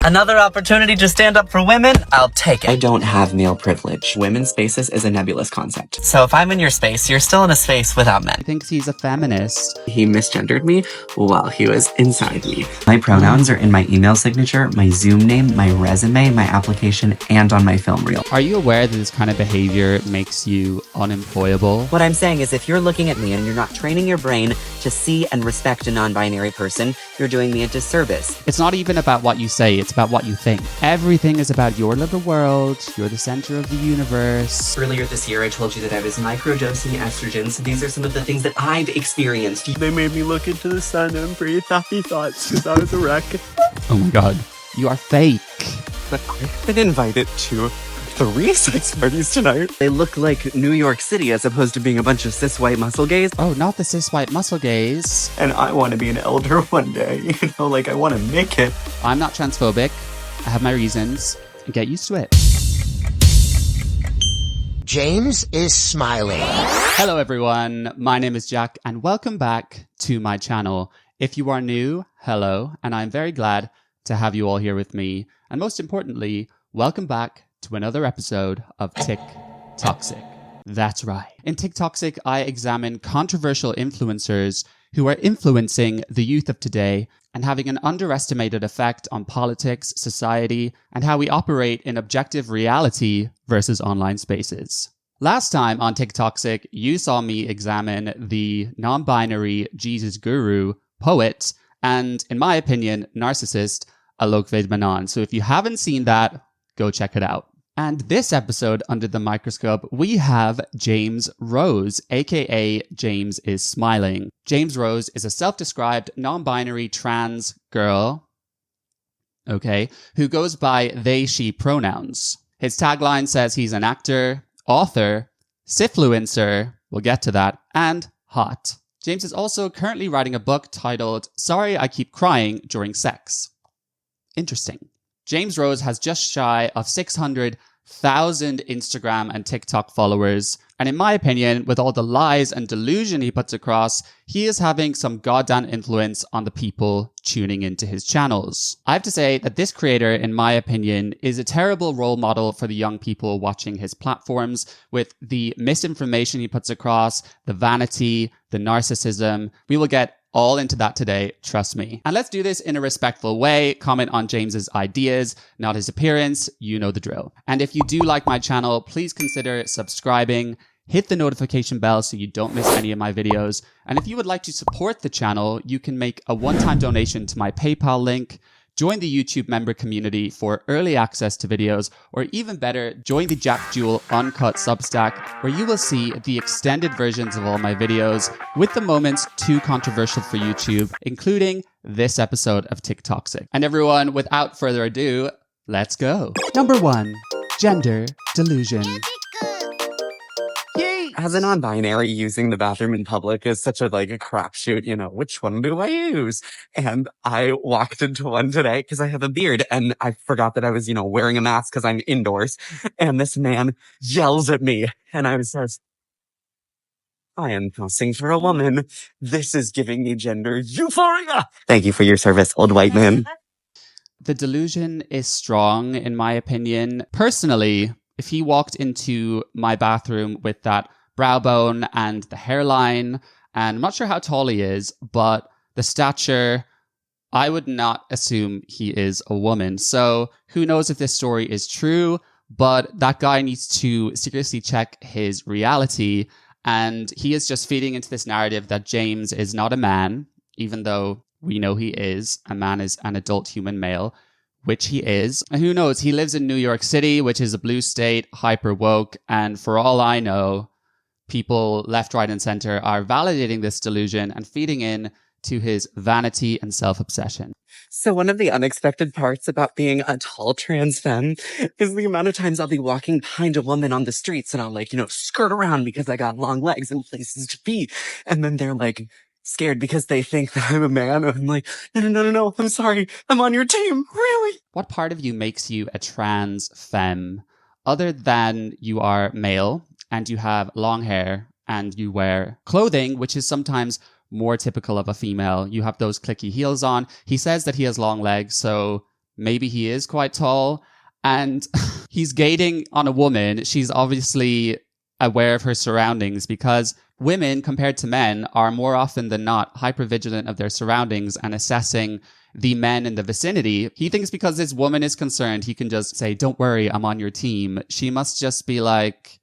Another opportunity to stand up for women? I'll take it. I don't have male privilege. Women's spaces is a nebulous concept. So if I'm in your space, you're still in a space without men. He thinks he's a feminist. He misgendered me while he was inside me. My pronouns are in my email signature, my Zoom name, my resume, my application, and on my film reel. Are you aware that this kind of behavior makes you unemployable? What I'm saying is if you're looking at me and you're not training your brain to see and respect a non-binary person, you're doing me a disservice. It's not even about what you say, it's about what you think. Everything is about your little world. You're the center of the universe. Earlier this year, I told you that I was microdosing estrogen, so these are some of the things that I've experienced. They made me look into the sun and breathe happy thoughts because I was a wreck. Oh my god. You are fake. But I've been invited to 3 sex parties tonight. They look like New York City as opposed to being a bunch of cis white muscle gays. Oh, not the cis white muscle gaze. And I want to be an elder one day. You know, like I want to make it. I'm not transphobic. I have my reasons. And get used to it. James is smiling. Hello everyone, my name is Jack and welcome back to my channel. If you are new, hello, and I'm very glad to have you all here with me. And most importantly, welcome back to another episode of Tick Toxic. That's right. In Tick Toxic, I examine controversial influencers who are influencing the youth of today and having an underestimated effect on politics, society, and how we operate in objective reality versus online spaces. Last time on Tick Toxic, you saw me examine the non-binary Jesus guru, poet, and, in my opinion, narcissist, Alok Vedmanan. So if you haven't seen that, go check it out. And this episode, Under the Microscope, we have James Rose, aka James is Smiling. James Rose is a self-described non-binary trans girl, okay, who goes by they, she pronouns. His tagline says he's an actor, author, sifluencer, we'll get to that, and hot. James is also currently writing a book titled Sorry I Keep Crying During Sex. Interesting. James Rose has just shy of 600,000 Instagram and TikTok followers. And in my opinion, with all the lies and delusion he puts across, he is having some goddamn influence on the people tuning into his channels. I have to say that this creator, in my opinion, is a terrible role model for the young people watching his platforms with the misinformation he puts across, the vanity, the narcissism. We will get all into that today, trust me. And let's do this in a respectful way. Comment on James's ideas, not his appearance. You know the drill. And if you do like my channel, please consider subscribing. Hit the notification bell so you don't miss any of my videos. And if you would like to support the channel, you can make a one-time donation to my PayPal link. Join the YouTube member community for early access to videos, or even better, join the Jack Jewell Uncut Substack, where you will see the extended versions of all my videos with the moments too controversial for YouTube, including this episode of Tick Toxic. And everyone, without further ado, let's go. Number 1, gender delusion. As a non-binary, using the bathroom in public is such a crapshoot, you know, which one do I use? And I walked into one today because I have a beard and I forgot that I was, wearing a mask because I'm indoors. And this man yells at me and I says, I am passing for a woman. This is giving me gender euphoria. Thank you for your service, old white man. The delusion is strong, in my opinion. Personally, if he walked into my bathroom with that brow bone and the hairline, and I'm not sure how tall he is, but the stature, I would not assume he is a woman. So who knows if this story is true, but that guy needs to seriously check his reality. And he is just feeding into this narrative that James is not a man, even though we know he is. A man is an adult human male, which he is. And who knows, he lives in New York City, which is a blue state, hyper woke. And for all I know, people left, right, and center are validating this delusion and feeding in to his vanity and self-obsession. So one of the unexpected parts about being a tall trans femme is the amount of times I'll be walking behind a woman on the streets and I'll skirt around because I got long legs and places to be. And then they're scared because they think that I'm a man. And I'm like, no, I'm sorry. I'm on your team. Really? What part of you makes you a trans femme other than you are male and you have long hair and you wear clothing, which is sometimes more typical of a female? You have those clicky heels on. He says that he has long legs, so Maybe he is quite tall. And he's gating on a woman. She's obviously aware of her surroundings because women, compared to men, are more often than not hypervigilant of their surroundings and assessing the men in the vicinity. He thinks because this woman is concerned, he can just say, don't worry, I'm on your team. She must just be like,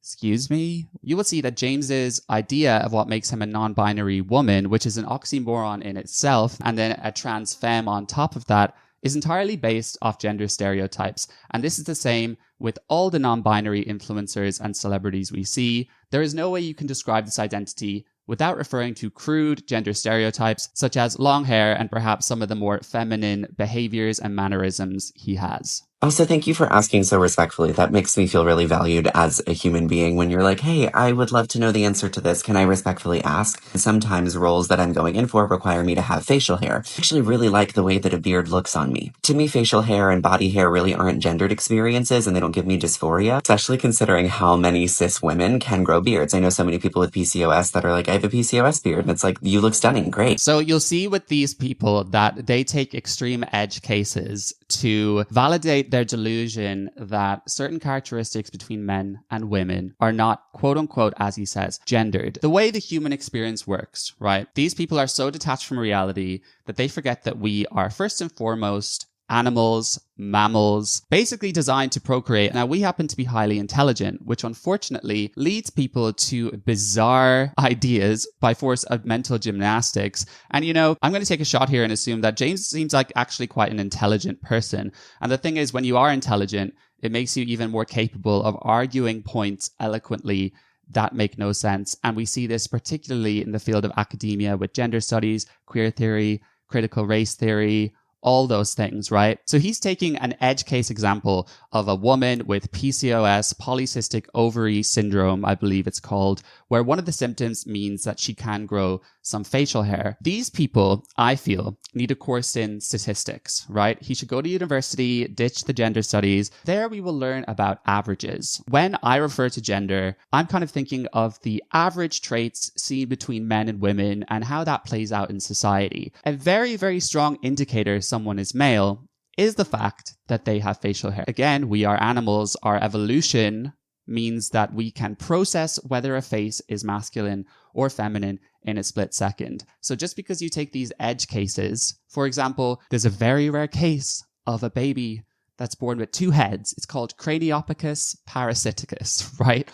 excuse me? You will see that James's idea of what makes him a non-binary woman, which is an oxymoron in itself, and then a trans femme on top of that, is entirely based off gender stereotypes. And this is the same with all the non-binary influencers and celebrities we see. There is no way you can describe this identity without referring to crude gender stereotypes, such as long hair and perhaps some of the more feminine behaviors and mannerisms he has. Also, thank you for asking so respectfully. That makes me feel really valued as a human being when you're like, hey, I would love to know the answer to this. Can I respectfully ask? Sometimes roles that I'm going in for require me to have facial hair. I actually really like the way that a beard looks on me. To me, facial hair and body hair really aren't gendered experiences and they don't give me dysphoria, especially considering how many cis women can grow beards. I know so many people with PCOS that are like, I have a PCOS beard. And it's like, you look stunning. Great. So you'll see with these people that they take extreme edge cases to validate their delusion that certain characteristics between men and women are not, quote unquote, as he says, gendered. The way the human experience works, right? These people are so detached from reality that they forget that we are first and foremost animals, mammals, basically designed to procreate. Now, we happen to be highly intelligent, which unfortunately leads people to bizarre ideas by force of mental gymnastics. And, you know, I'm going to take a shot here and assume that James seems like actually quite an intelligent person. And the thing is, when you are intelligent, it makes you even more capable of arguing points eloquently that make no sense. And we see this particularly in the field of academia with gender studies, queer theory, critical race theory, all those things, right? So he's taking an edge case example of a woman with PCOS, polycystic ovary syndrome, I believe it's called, where one of the symptoms means that she can grow some facial hair. These people, I feel, need a course in statistics, right? He should go to university, ditch the gender studies. There we will learn about averages. When I refer to gender, I'm kind of thinking of the average traits seen between men and women and how that plays out in society. A very, very strong indicator someone is male is the fact that they have facial hair. Again, we are animals. Our evolution means that we can process whether a face is masculine or feminine in a split second. So just because you take these edge cases, for example, there's a very rare case of a baby that's born with two heads. It's called Craniopithecus parasiticus, right?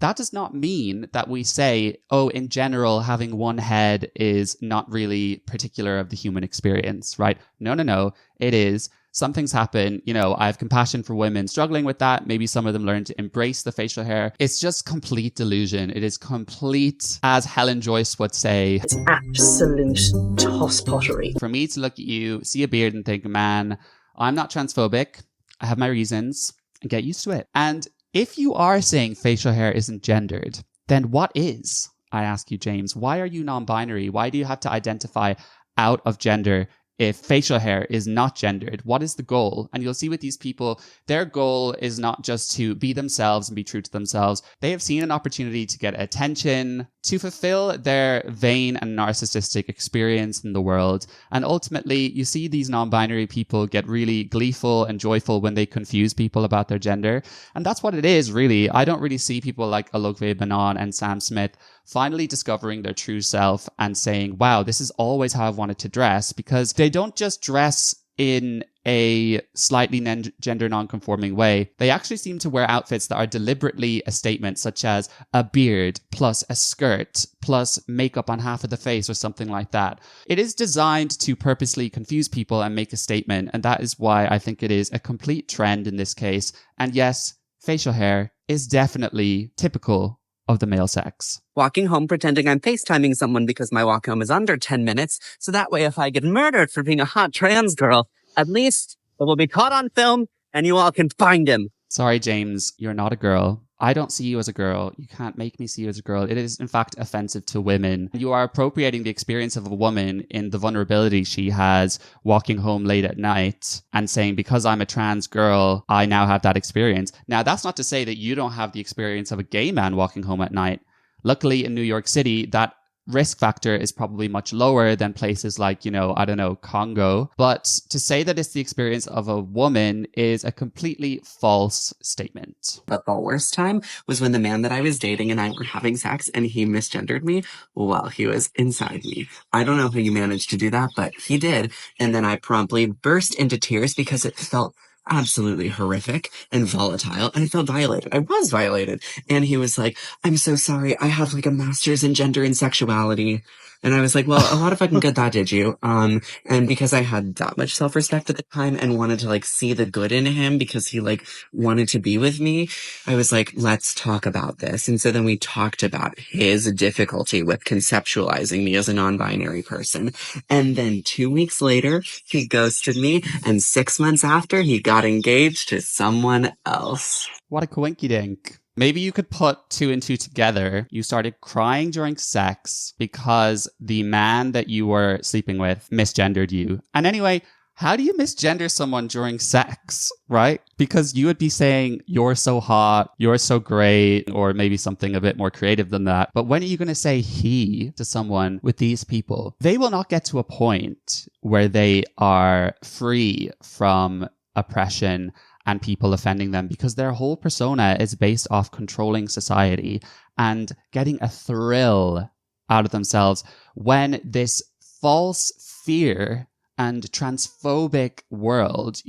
That does not mean that we say, oh, in general, having one head is not really particular of the human experience, right? No. It is. Some things happen. You know, I have compassion for women struggling with that. Maybe some of them learn to embrace the facial hair. It's just complete delusion. It is complete, as Helen Joyce would say, it's absolute tosspottery. For me to look at you, see a beard and think, man, I'm not transphobic. I have my reasons, and get used to it. And if you are saying facial hair isn't gendered, then what is? I ask you, James. Why are you non-binary? Why do you have to identify out of gender if facial hair is not gendered? What is the goal? And you'll see with these people, their goal is not just to be themselves and be true to themselves. They have seen an opportunity to get attention, to fulfill their vain and narcissistic experience in the world. And ultimately, you see these non-binary people get really gleeful and joyful when they confuse people about their gender. And that's what it is, really. I don't really see people like Alokve Banan and Sam Smith finally discovering their true self and saying, wow, this is always how I've wanted to dress, because they don't just dress in a slightly gender non-conforming way. They actually seem to wear outfits that are deliberately a statement, such as a beard plus a skirt plus makeup on half of the face or something like that. It is designed to purposely confuse people and make a statement, and that is why I think it is a complete trend in this case. And yes, facial hair is definitely typical of the male sex. Walking home pretending I'm FaceTiming someone because my walk home is under 10 minutes, so that way if I get murdered for being a hot trans girl, at least it will be caught on film and you all can find him. Sorry, James, you're not a girl. I don't see you as a girl. You can't make me see you as a girl. It is, in fact, offensive to women. You are appropriating the experience of a woman in the vulnerability she has walking home late at night and saying, because I'm a trans girl, I now have that experience. Now, that's not to say that you don't have the experience of a gay man walking home at night. Luckily, in New York City, that risk factor is probably much lower than places like, I don't know, Congo. But to say that it's the experience of a woman is a completely false statement. But the worst time was when the man that I was dating and I were having sex and he misgendered me while he was inside me. I don't know how you managed to do that, but he did. And then I promptly burst into tears because it felt absolutely horrific and volatile, and I felt violated. I was violated. And he was like, I'm so sorry. I have like a master's in gender and sexuality. And I was like, well, a lot of fucking good that did you. And because I had that much self-respect at the time and wanted to like see the good in him because he like wanted to be with me, I was like, let's talk about this. And so then we talked about his difficulty with conceptualizing me as a non-binary person. And then 2 weeks later, he ghosted me. And 6 months after, he got engaged to someone else. What a coinky dink. Maybe you could put 2 and 2 together. You started crying during sex because the man that you were sleeping with misgendered you. And anyway, how do you misgender someone during sex, right? Because you would be saying, you're so hot, you're so great, or maybe something a bit more creative than that. But when are you going to say he to someone with these people? They will not get to a point where they are free from oppression and people offending them because their whole persona is based off controlling society and getting a thrill out of themselves when this false fear and transphobic world,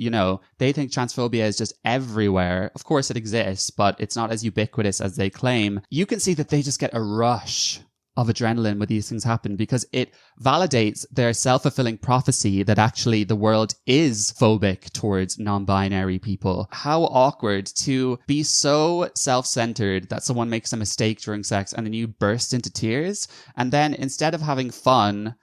they think transphobia is just everywhere. Of course it exists, but it's not as ubiquitous as they claim. You can see that they just get a rush of adrenaline when these things happen because it validates their self-fulfilling prophecy that actually the world is phobic towards non-binary people. How awkward to be so self-centered that someone makes a mistake during sex and then you burst into tears, and then instead of having fun,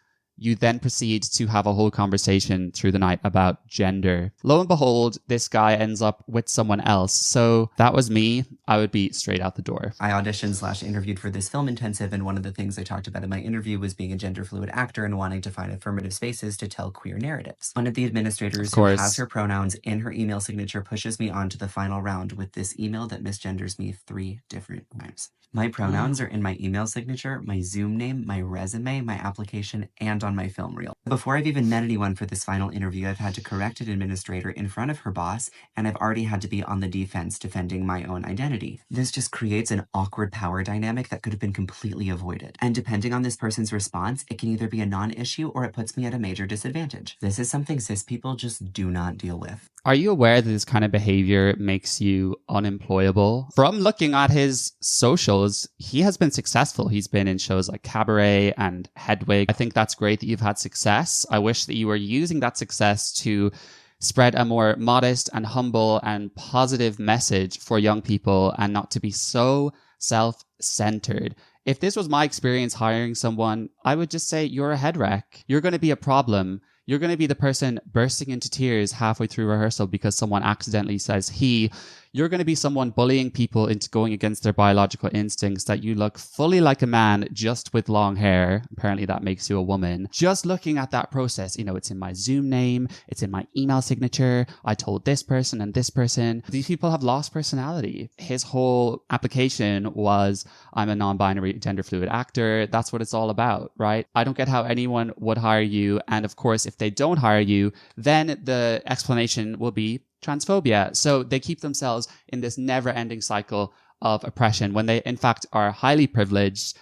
you then proceed to have a whole conversation through the night about gender. Lo and behold, this guy ends up with someone else. So that was me. I would be straight out the door. I auditioned/interviewed for this film intensive, and one of the things I talked about in my interview was being a gender fluid actor and wanting to find affirmative spaces to tell queer narratives. One of the administrators who has her pronouns in her email signature pushes me on to the final round with this email that misgenders me 3 different times. My pronouns are in my email signature, my Zoom name, my resume, my application, and on my film reel. Before I've even met anyone for this final interview, I've had to correct an administrator in front of her boss, and I've already had to be on the defense defending my own identity. This just creates an awkward power dynamic that could have been completely avoided. And depending on this person's response, it can either be a non-issue or it puts me at a major disadvantage. This is something cis people just do not deal with. Are you aware that this kind of behavior makes you unemployable? From looking at his socials, he has been successful. He's been in shows like Cabaret and Hedwig. I think that's great that you've had success. I wish that you were using that success to spread a more modest and humble and positive message for young people and not to be so self-centered. If this was my experience hiring someone, I would just say you're a head wreck. You're going to be a problem. You're going to be the person bursting into tears halfway through rehearsal because someone accidentally says he. You're going to be someone bullying people into going against their biological instincts, that you look fully like a man just with long hair. Apparently that makes you a woman. Just looking at that process, it's in my Zoom name, it's in my email signature. I told this person and this person. These people have lost personality. His whole application was, I'm a non-binary gender fluid actor. That's what it's all about, right? I don't get how anyone would hire you. And of course, if they don't hire you, then the explanation will be transphobia. So they keep themselves in this never-ending cycle of oppression when they, in fact, are highly privileged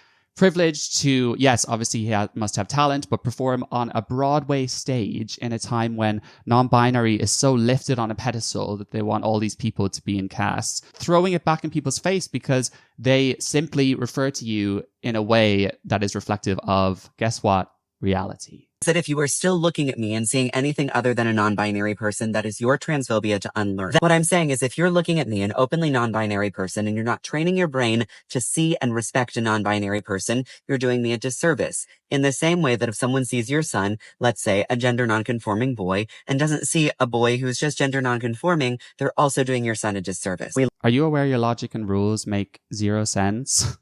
to, yes, obviously he must have talent, but perform on a Broadway stage in a time when non-binary is so lifted on a pedestal that they want all these people to be in casts, throwing it back in people's face because they simply refer to you in a way that is reflective of, guess what, reality. That if you are still looking at me and seeing anything other than a non-binary person, that is your transphobia to unlearn. What I'm saying is if you're looking at me, an openly non-binary person, and you're not training your brain to see and respect a non-binary person, you're doing me a disservice. In the same way that if someone sees your son, let's say a gender non-conforming boy, and doesn't see a boy who's just gender non-conforming, they're also doing your son a disservice. Are you aware your logic and rules make zero sense?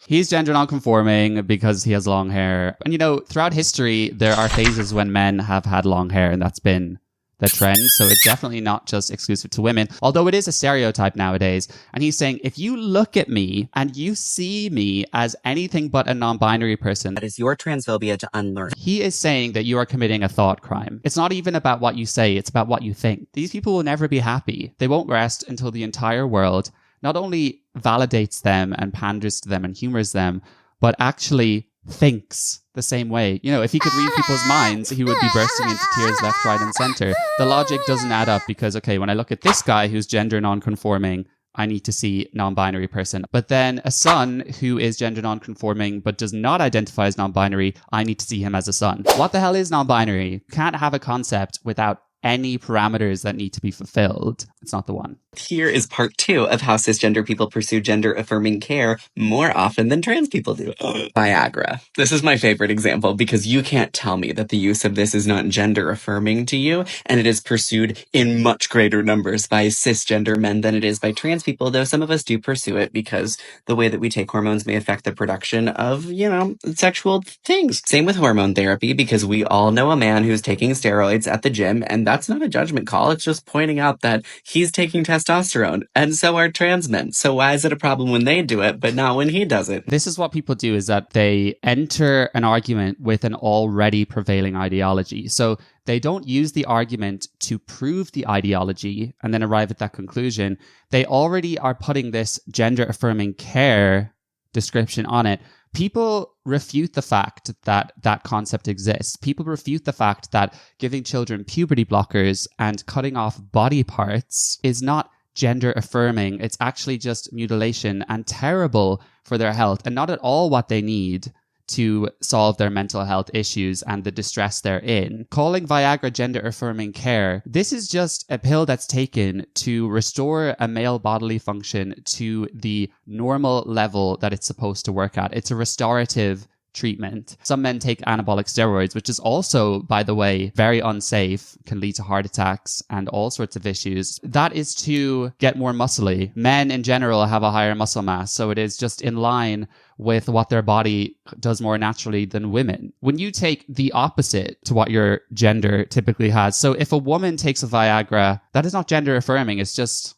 He's gender non-conforming because he has long hair. And throughout history, there are phases when men have had long hair, and that's been the trend. So it's definitely not just exclusive to women, although it is a stereotype nowadays. And he's saying, if you look at me and you see me as anything but a non-binary person, That is your transphobia to unlearn. he is saying that you are committing a thought crime. It's not even about what you say, it's about what you think. These people will never be happy. They won't rest until the entire world not only validates them and panders to them and humors them, but actually thinks the same way. You know, if he could read people's minds, he would be bursting into tears left, right, and center. The logic doesn't add up because, okay, when I look at this guy who's gender non-conforming, I need to see non-binary person. But then a son who is gender non-conforming but does not identify as non-binary, I need to see him as a son. What the hell is non-binary? You can't have a concept without any parameters that need to be fulfilled. It's not the one. Here is part 2 of how cisgender people pursue gender-affirming care more often than trans people do. Viagra. This is my favorite example because you can't tell me that the use of this is not gender-affirming to you, and it is pursued in much greater numbers by cisgender men than it is by trans people, though some of us do pursue it because the way that we take hormones may affect the production of, you know, sexual things. Same with hormone therapy, because we all know a man who's taking steroids at the gym, and that's not a judgment call. It's just pointing out that he's taking testosterone, and so are trans men. So why is it a problem when they do it, but not when he does it? This is what people do, is that they enter an argument with an already prevailing ideology. So they don't use the argument to prove the ideology and then arrive at that conclusion. They already are putting this gender affirming care description on it. People refute the fact that that concept exists. People refute the fact that giving children puberty blockers and cutting off body parts is not gender affirming. It's actually just mutilation and terrible for their health and not at all what they need to solve their mental health issues and the distress they're in. Calling Viagra gender affirming care, this is just a pill that's taken to restore a male bodily function to the normal level that it's supposed to work at. It's a restorative treatment. Some men take anabolic steroids, which is also, by the way, very unsafe, can lead to heart attacks and all sorts of issues. That is to get more muscly. Men in general have a higher muscle mass, so it is just in line with what their body does more naturally than women. When you take the opposite to what your gender typically has, so if a woman takes a Viagra, that is not gender affirming, it's just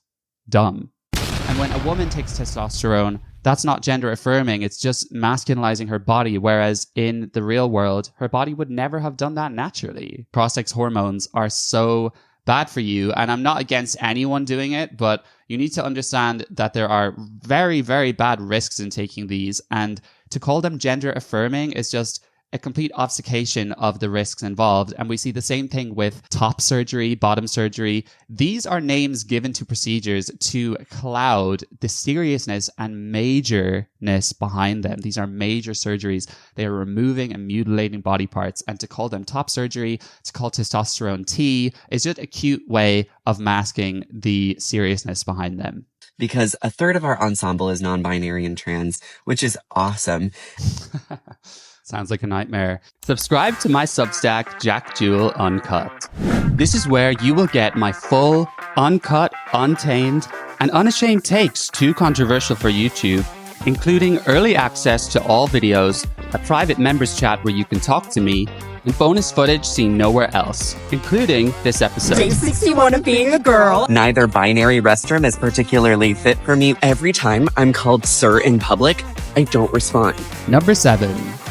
dumb. And when a woman takes testosterone, that's not gender affirming, it's just masculinizing her body, whereas in the real world, her body would never have done that naturally. Cross-sex hormones are so bad for you, and I'm not against anyone doing it, but you need to understand that there are very, very bad risks in taking these, and to call them gender affirming is just a complete obfuscation of the risks involved. And we see the same thing with top surgery, bottom surgery. These are names given to procedures to cloud the seriousness and majorness behind them. These are major surgeries. They are removing and mutilating body parts. And to call them top surgery, to call testosterone T, is just a cute way of masking the seriousness behind them. Because a third of our ensemble is non-binary and trans, which is awesome. Sounds like a nightmare. Subscribe to my Substack, Jack Jewell Uncut. This is where you will get my full, uncut, untamed, and unashamed takes too controversial for YouTube, including early access to all videos, a private members chat where you can talk to me, and bonus footage seen nowhere else, including this episode. Day 61 of being a girl. Neither binary restroom is particularly fit for me. Every time I'm called sir in public, I don't respond. Number 7.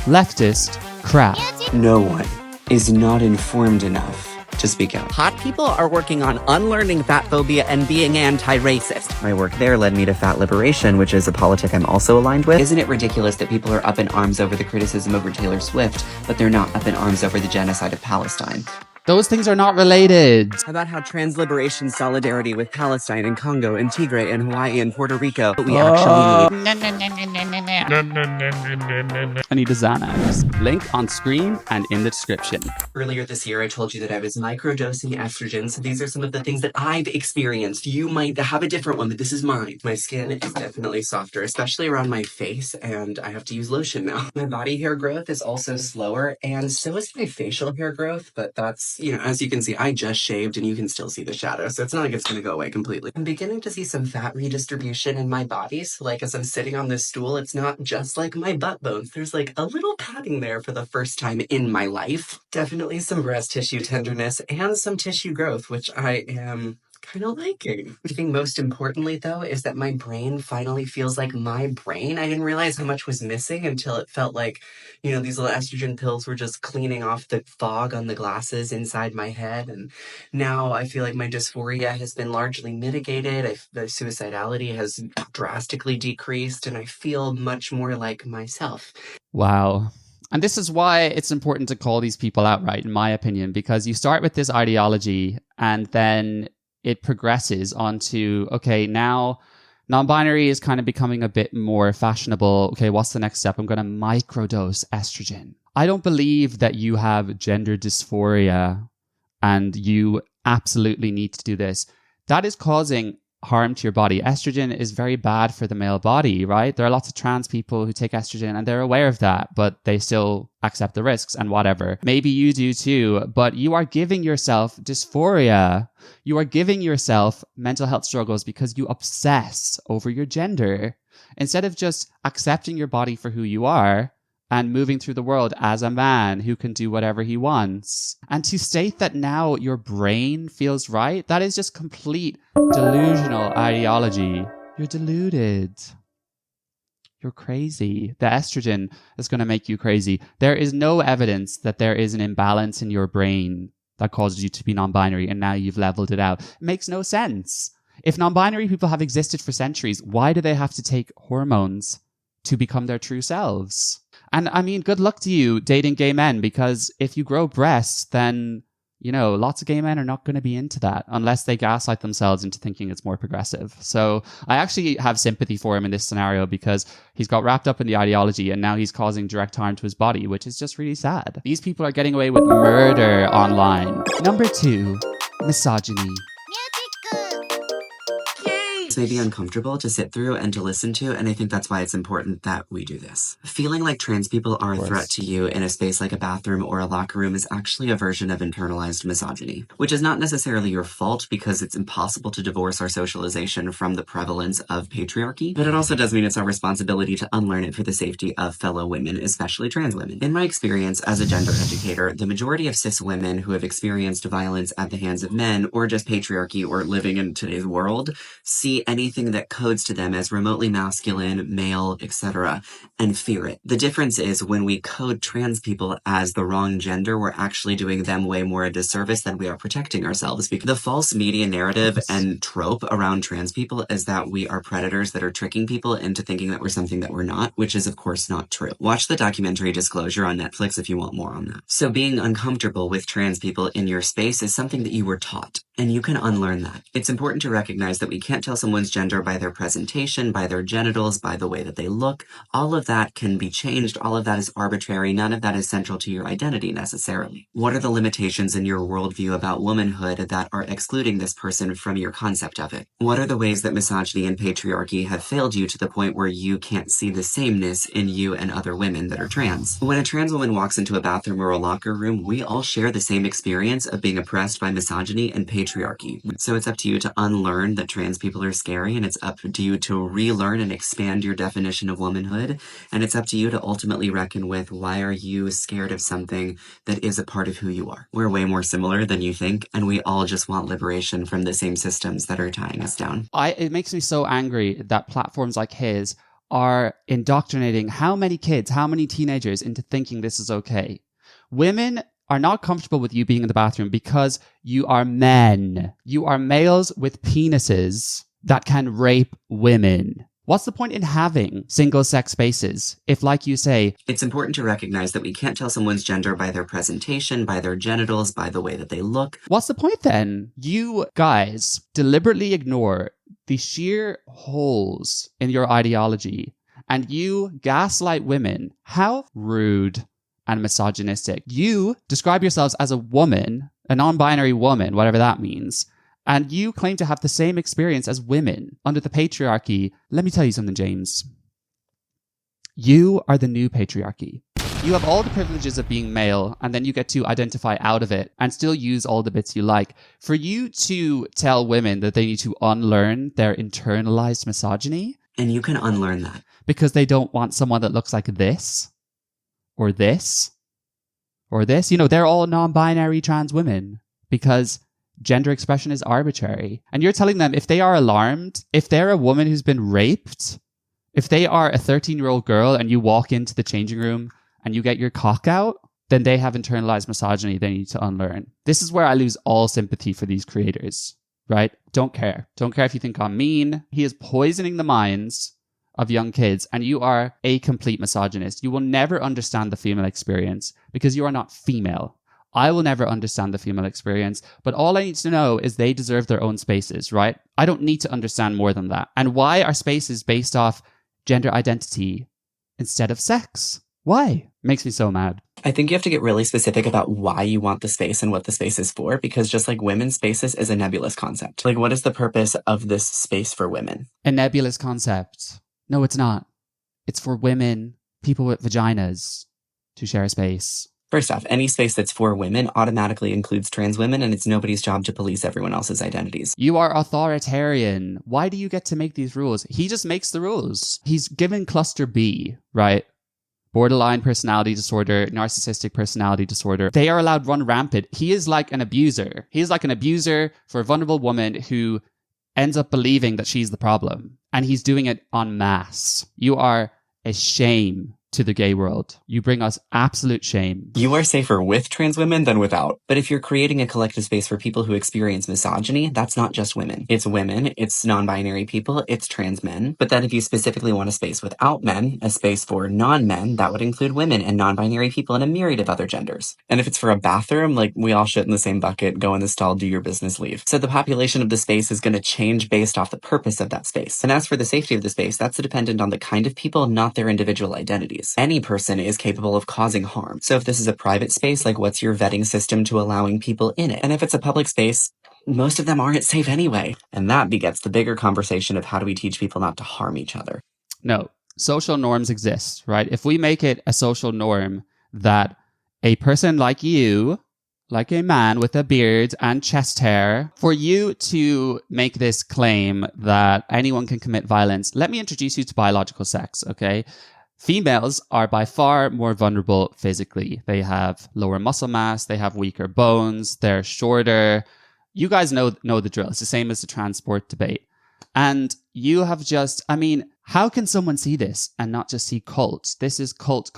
Leftist crap. No one is not informed enough to speak out. Hot people are working on unlearning fat phobia and being anti-racist. My work there led me to fat liberation, which is a politic I'm also aligned with. Isn't it ridiculous that people are up in arms over the criticism over Taylor Swift, but they're not up in arms over the genocide of Palestine? Those things are not related. How about how trans liberation solidarity with Palestine and Congo and Tigray and Hawaii and Puerto Rico, but we actually need. I need a Xanax. Link on screen and in the description. Earlier this year, I told you that I was microdosing estrogen, so these are some of the things that I've experienced. You might have a different one, but this is mine. My skin is definitely softer, especially around my face, and I have to use lotion now. My body hair growth is also slower, and so is my facial hair growth, but that's as you can see, I just shaved and you can still see the shadow, so it's not like it's going to go away completely. I'm beginning to see some fat redistribution in my body, so like as I'm sitting on this stool, it's not just like my butt bones. There's like a little padding there for the first time in my life. Definitely some breast tissue tenderness and some tissue growth, which I am kind of liking. I think most importantly, though, is that my brain finally feels like my brain. I didn't realize how much was missing until it felt like, these little estrogen pills were just cleaning off the fog on the glasses inside my head. And now I feel like my dysphoria has been largely mitigated. The suicidality has drastically decreased, and I feel much more like myself. Wow. And this is why it's important to call these people outright, in my opinion, because you start with this ideology and then it progresses onto, okay, now non-binary is kind of becoming a bit more fashionable. Okay, what's the next step? I'm going to microdose estrogen. I don't believe that you have gender dysphoria and you absolutely need to do this. That is causing harm to your body. Estrogen is very bad for the male body, right? There are lots of trans people who take estrogen and they're aware of that, but they still accept the risks and whatever. Maybe you do too, but you are giving yourself dysphoria. You are giving yourself mental health struggles because you obsess over your gender instead of just accepting your body for who you are and moving through the world as a man who can do whatever he wants. And to state that now your brain feels right, that is just complete delusional ideology. You're deluded. You're crazy. The estrogen is going to make you crazy. There is no evidence that there is an imbalance in your brain that causes you to be non-binary and now you've leveled it out. It makes no sense. If non-binary people have existed for centuries, why do they have to take hormones to become their true selves? And I mean, good luck to you dating gay men, because if you grow breasts, then, lots of gay men are not going to be into that unless they gaslight themselves into thinking it's more progressive. So I actually have sympathy for him in this scenario because he's got wrapped up in the ideology and now he's causing direct harm to his body, which is just really sad. These people are getting away with murder online. Number 2, misogyny. May be uncomfortable to sit through and to listen to, and I think that's why it's important that we do this. Feeling like trans people are a threat to you in a space like a bathroom or a locker room is actually a version of internalized misogyny, which is not necessarily your fault because it's impossible to divorce our socialization from the prevalence of patriarchy, but it also does mean it's our responsibility to unlearn it for the safety of fellow women, especially trans women. In my experience as a gender educator, the majority of cis women who have experienced violence at the hands of men or just patriarchy or living in today's world see anything that codes to them as remotely masculine, male, etc., and fear it. The difference is when we code trans people as the wrong gender, we're actually doing them way more a disservice than we are protecting ourselves. Because the false media narrative and trope around trans people is that we are predators that are tricking people into thinking that we're something that we're not, which is of course not true. Watch the documentary Disclosure on Netflix if you want more on that. So being uncomfortable with trans people in your space is something that you were taught, and you can unlearn that. It's important to recognize that we can't tell someone's gender by their presentation, by their genitals, by the way that they look. All of that can be changed. All of that is arbitrary. None of that is central to your identity necessarily. What are the limitations in your worldview about womanhood that are excluding this person from your concept of it? What are the ways that misogyny and patriarchy have failed you to the point where you can't see the sameness in you and other women that are trans? When a trans woman walks into a bathroom or a locker room, we all share the same experience of being oppressed by misogyny and patriarchy. So it's up to you to unlearn that trans people are scary, and it's up to you to relearn and expand your definition of womanhood, and it's up to you to ultimately reckon with why are you scared of something that is a part of who you are. We're way more similar than you think, and we all just want liberation from the same systems that are tying us down. It makes me so angry that platforms like his are indoctrinating how many kids, how many teenagers into thinking this is okay. Women are not comfortable with you being in the bathroom because you are men. You are males with penises that can rape women. What's the point in having single-sex spaces if, like you say... It's important to recognize that we can't tell someone's gender by their presentation, by their genitals, by the way that they look. What's the point then? You guys deliberately ignore the sheer holes in your ideology and you gaslight women. How rude and misogynistic. You describe yourselves as a woman, a non-binary woman, whatever that means, and you claim to have the same experience as women under the patriarchy. Let me tell you something, James. You are the new patriarchy. You have all the privileges of being male, and then you get to identify out of it and still use all the bits you like. For you to tell women that they need to unlearn their internalized misogyny. And you can unlearn that. Because they don't want someone that looks like this, or this, or this. You know, they're all non-binary trans women because gender expression is arbitrary. And you're telling them if they are alarmed, if they're a woman who's been raped, if they are a 13-year-old girl and you walk into the changing room and you get your cock out, then they have internalized misogyny they need to unlearn. This is where I lose all sympathy for these creators, right? Don't care. Don't care if you think I'm mean. He is poisoning the minds of young kids, and you are a complete misogynist. You will never understand the female experience because you are not female. I will never understand the female experience, but all I need to know is they deserve their own spaces, right? I don't need to understand more than that. And why are spaces based off gender identity instead of sex? Why? Makes me so mad. I think you have to get really specific about why you want the space and what the space is for, because just like women's spaces is a nebulous concept. Like, what is the purpose of this space for women? A nebulous concept. No, it's not. It's for women, people with vaginas, to share a space. First off, any space that's for women automatically includes trans women, and it's nobody's job to police everyone else's identities. You are authoritarian. Why do you get to make these rules? He just makes the rules. He's given cluster B, right? Borderline personality disorder, narcissistic personality disorder. They are allowed run rampant. He is like an abuser. He is like an abuser for a vulnerable woman who ends up believing that she's the problem. And he's doing it en masse. You are a shame to the gay world. You bring us absolute shame. You are safer with trans women than without. But if you're creating a collective space for people who experience misogyny, that's not just women. It's women, it's non-binary people, it's trans men. But then if you specifically want a space without men, a space for non-men, that would include women and non-binary people and a myriad of other genders. And if it's for a bathroom, like, we all shit in the same bucket, go in the stall, do your business, leave. So the population of the space is going to change based off the purpose of that space. And as for the safety of the space, that's dependent on the kind of people, not their individual identities. Any person is capable of causing harm. So if this is a private space, like, what's your vetting system to allowing people in it? And if it's a public space, most of them aren't safe anyway. And that begets the bigger conversation of how do we teach people not to harm each other? No, social norms exist, right? If we make it a social norm that a person like you, like a man with a beard and chest hair, for you to make this claim that anyone can commit violence, let me introduce you to biological sex, okay? Females are by far more vulnerable physically. They have lower muscle mass, they have weaker bones, they're shorter. You guys know the drill. It's the same as the transport debate. And you have just, I mean, how can someone see this and not just see cult? This is cult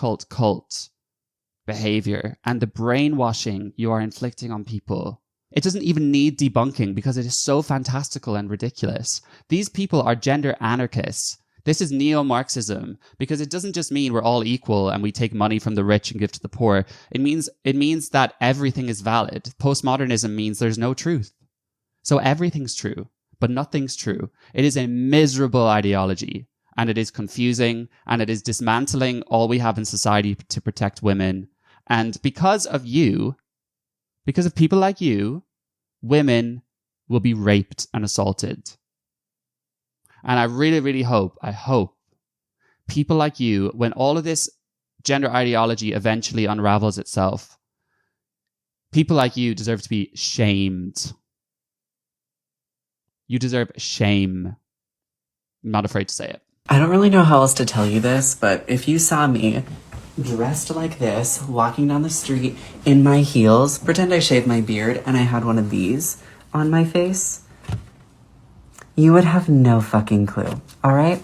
behavior and the brainwashing you are inflicting on people. It doesn't even need debunking because it is so fantastical and ridiculous. These people are gender anarchists. This is neo-Marxism because it doesn't just mean we're all equal and we take money from the rich and give to the poor. It means that everything is valid. Postmodernism means there's no truth. So everything's true, but nothing's true. It is a miserable ideology and it is confusing and it is dismantling all we have in society to protect women. And because of you, because of people like you, women will be raped and assaulted. And I really, really hope people like you, when all of this gender ideology eventually unravels itself, people like you deserve to be shamed. You deserve shame. I'm not afraid to say it. I don't really know how else to tell you this, but if you saw me dressed like this, walking down the street in my heels, pretend I shaved my beard and I had one of these on my face, you would have no fucking clue, all right?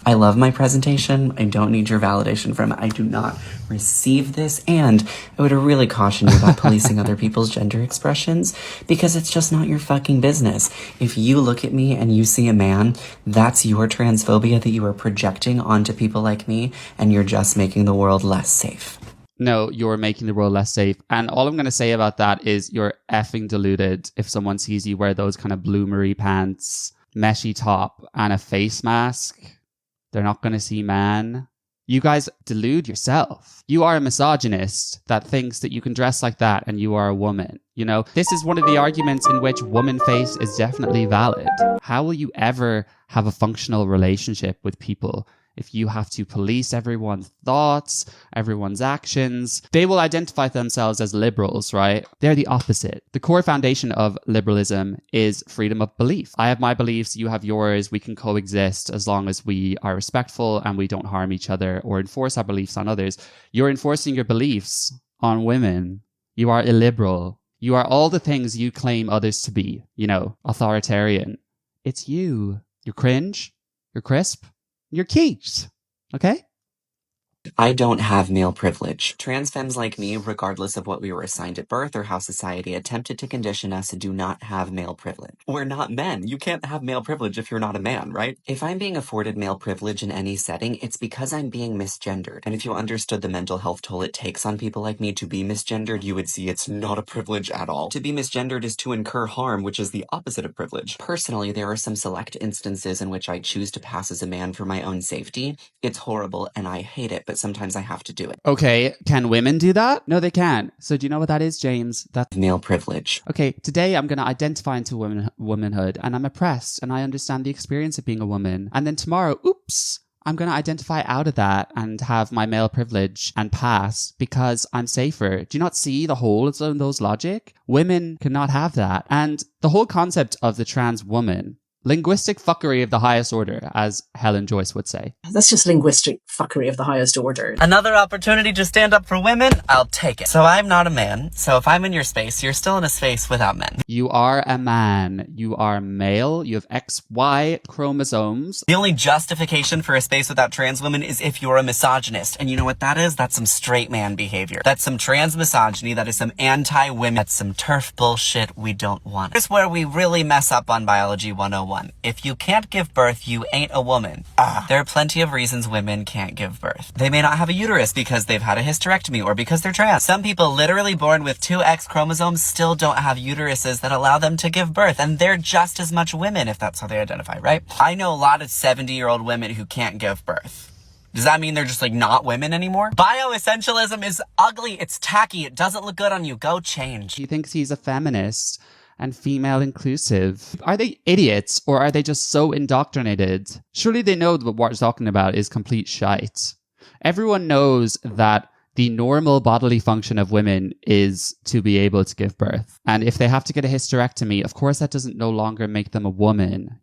I love my presentation. I don't need your validation from it. I do not receive this. And I would really caution you about policing other people's gender expressions because it's just not your fucking business. If you look at me and you see a man, that's your transphobia that you are projecting onto people like me, and you're just making the world less safe. No, you're making the world less safe. And all I'm going to say about that is you're effing deluded if someone sees you wear those kind of bloomery pants, meshy top, and a face mask. They're not going to see man. You guys delude yourself. You are a misogynist that thinks that you can dress like that and you are a woman. You know, this is one of the arguments in which woman face is definitely valid. How will you ever have a functional relationship with people if you have to police everyone's thoughts, everyone's actions, they will identify themselves as liberals, right? They're the opposite. The core foundation of liberalism is freedom of belief. I have my beliefs, you have yours. We can coexist as long as we are respectful and we don't harm each other or enforce our beliefs on others. You're enforcing your beliefs on women. You are illiberal. You are all the things you claim others to be, authoritarian. It's you. You're cringe. You're crisp. You're cute. Okay? I don't have male privilege. Trans femmes like me, regardless of what we were assigned at birth or how society attempted to condition us, do not have male privilege. We're not men. You can't have male privilege if you're not a man, right? If I'm being afforded male privilege in any setting, it's because I'm being misgendered. And if you understood the mental health toll it takes on people like me to be misgendered, you would see it's not a privilege at all. To be misgendered is to incur harm, which is the opposite of privilege. Personally, there are some select instances in which I choose to pass as a man for my own safety. It's horrible and I hate it, but sometimes I have to do it. Okay, can women do that? No, they can't. So do you know what that is, James? That's Male privilege. okay. Today I'm going to identify into womanhood, and I'm oppressed, and I understand the experience of being a woman. And then tomorrow, oops, I'm going to identify out of that and have my male privilege and pass because I'm safer. Do you not see the holes in those logic? Women cannot have that. And the whole concept of the trans woman, linguistic fuckery of the highest order, as Helen Joyce would say. That's just linguistic fuckery of the highest order. Another opportunity to stand up for women? I'll take it. So I'm not a man, so if I'm in your space, you're still in a space without men. You are a man. You are male. You have XY chromosomes. The only justification for a space without trans women is if you're a misogynist. And you know what that is? That's some straight man behavior. That's some trans misogyny. That is some anti-women. That's some turf bullshit we don't want. Here's where we really mess up on Biology 101. If you can't give birth, you ain't a woman. There are plenty of reasons women can't give birth. They may not have a uterus because they've had a hysterectomy or because they're trans. Some people literally born with 2 X chromosomes still don't have uteruses that allow them to give birth, and they're just as much women if that's how they identify, right? I know a lot of 70-year-old women who can't give birth. Does that mean they're just not women anymore? Bioessentialism is ugly, it's tacky, it doesn't look good on you. Go change. He thinks he's a feminist and female inclusive. Are they idiots or are they just so indoctrinated? Surely they know that what we're talking about is complete shite. Everyone knows that the normal bodily function of women is to be able to give birth. And if they have to get a hysterectomy, of course that doesn't no longer make them a woman,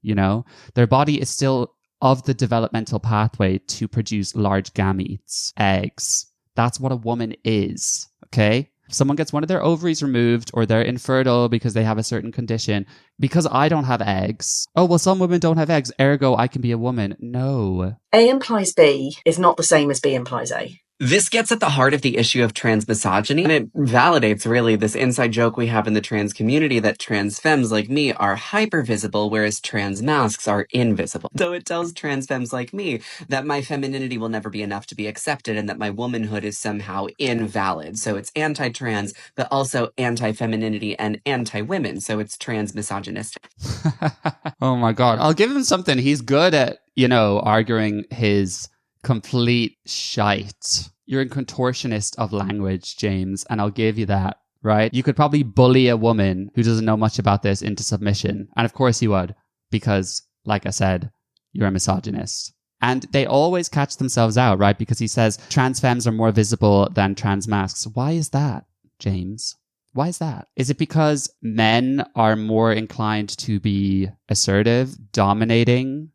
Their body is still of the developmental pathway to produce large gametes, eggs. That's what a woman is, okay? If someone gets one of their ovaries removed or they're infertile because they have a certain condition, because I don't have eggs. Oh, well, some women don't have eggs, ergo I can be a woman. No. A implies B is not the same as B implies A. This gets at the heart of the issue of trans misogyny, and it validates really this inside joke we have in the trans community that trans femmes like me are hyper visible, whereas trans masks are invisible. So it tells trans femmes like me that my femininity will never be enough to be accepted and that my womanhood is somehow invalid. So it's anti-trans, but also anti-femininity and anti-women. So it's trans misogynistic. Oh my God. I'll give him something. He's good at, arguing his complete shite. You're a contortionist of language, James, and I'll give you that, right? You could probably bully a woman who doesn't know much about this into submission. And of course you would, because, like I said, you're a misogynist. And they always catch themselves out, right? Because he says trans femmes are more visible than trans masks. Why is that, James? Why is that? Is it because men are more inclined to be assertive, dominating,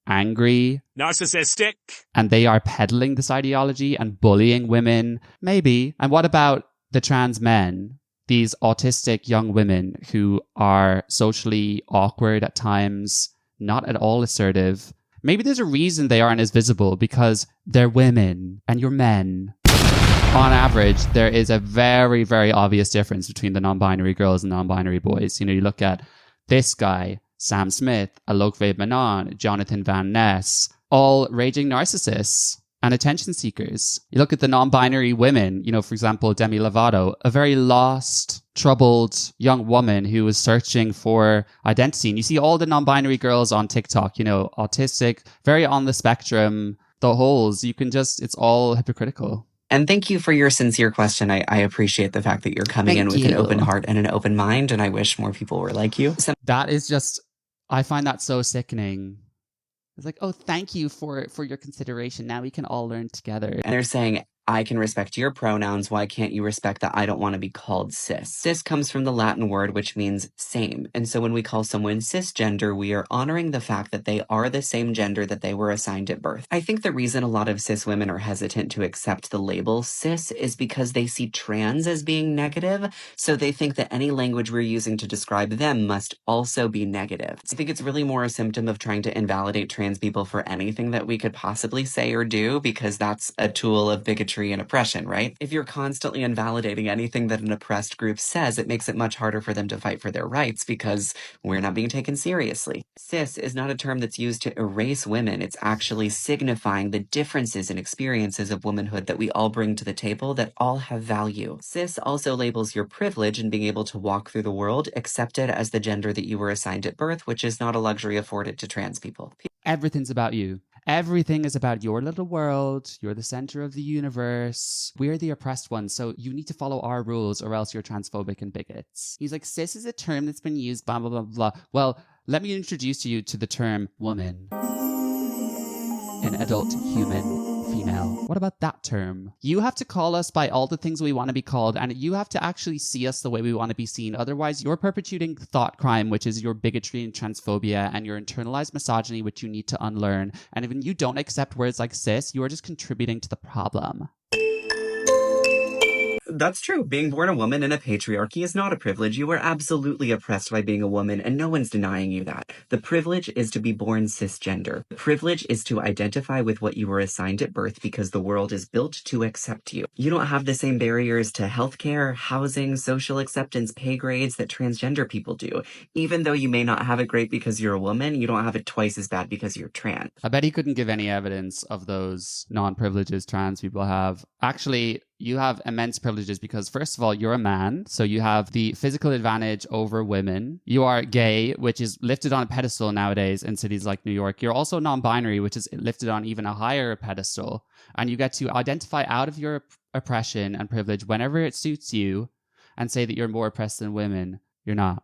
angry, narcissistic, and they are peddling this ideology and bullying women? Maybe. And what about the trans men, these autistic young women who are socially awkward at times, not at all assertive? Maybe there's a reason they aren't as visible because they're women and you're men. On average, there is a very, very obvious difference between the non-binary girls and non-binary boys. You look at this guy, Sam Smith, Alok Vaid Menon, Jonathan Van Ness, all raging narcissists and attention seekers. You look at the non-binary women, for example, Demi Lovato, a very lost, troubled young woman who was searching for identity. And you see all the non-binary girls on TikTok, autistic, very on the spectrum, the holes. It's all hypocritical. And thank you for your sincere question. I appreciate the fact that you're coming in with an open heart and an open mind, and I wish more people were like you. That is just, I find that so sickening. It's like, oh, thank you for your consideration. Now we can all learn together. And they're saying, I can respect your pronouns. Why can't you respect that I don't want to be called cis? Cis comes from the Latin word, which means same. And so when we call someone cisgender, we are honoring the fact that they are the same gender that they were assigned at birth. I think the reason a lot of cis women are hesitant to accept the label cis is because they see trans as being negative. So they think that any language we're using to describe them must also be negative. I think it's really more a symptom of trying to invalidate trans people for anything that we could possibly say or do, because that's a tool of bigotry and oppression, right? If you're constantly invalidating anything that an oppressed group says, it makes it much harder for them to fight for their rights because we're not being taken seriously. Cis is not a term that's used to erase women. It's actually signifying the differences and experiences of womanhood that we all bring to the table that all have value. Cis also labels your privilege in being able to walk through the world accepted as the gender that you were assigned at birth, which is not a luxury afforded to trans people. Everything's about you. Everything is about your little world. You're the center of the universe. We're the oppressed ones, so you need to follow our rules or else you're transphobic and bigots. He's like, cis is a term that's been used, blah, blah, blah, blah. Well, let me introduce you to the term woman. An adult human female. What about that term? You have to call us by all the things we want to be called, and you have to actually see us the way we want to be seen. Otherwise, you're perpetuating thought crime, which is your bigotry and transphobia, and your internalized misogyny, which you need to unlearn. And if you don't accept words like cis, you are just contributing to the problem. That's true. Being born a woman in a patriarchy is not a privilege. You are absolutely oppressed by being a woman, and no one's denying you that. The privilege is to be born cisgender. The privilege is to identify with what you were assigned at birth because the world is built to accept you. You don't have the same barriers to healthcare, housing, social acceptance, pay grades that transgender people do. Even though you may not have it great because you're a woman, you don't have it twice as bad because you're trans. I bet he couldn't give any evidence of those non-privileges trans people have. Actually, you have immense privileges because, first of all, you're a man, so you have the physical advantage over women. You are gay, which is lifted on a pedestal nowadays in cities like New York. You're also non-binary, which is lifted on even a higher pedestal. And you get to identify out of your oppression and privilege whenever it suits you and say that you're more oppressed than women. You're not.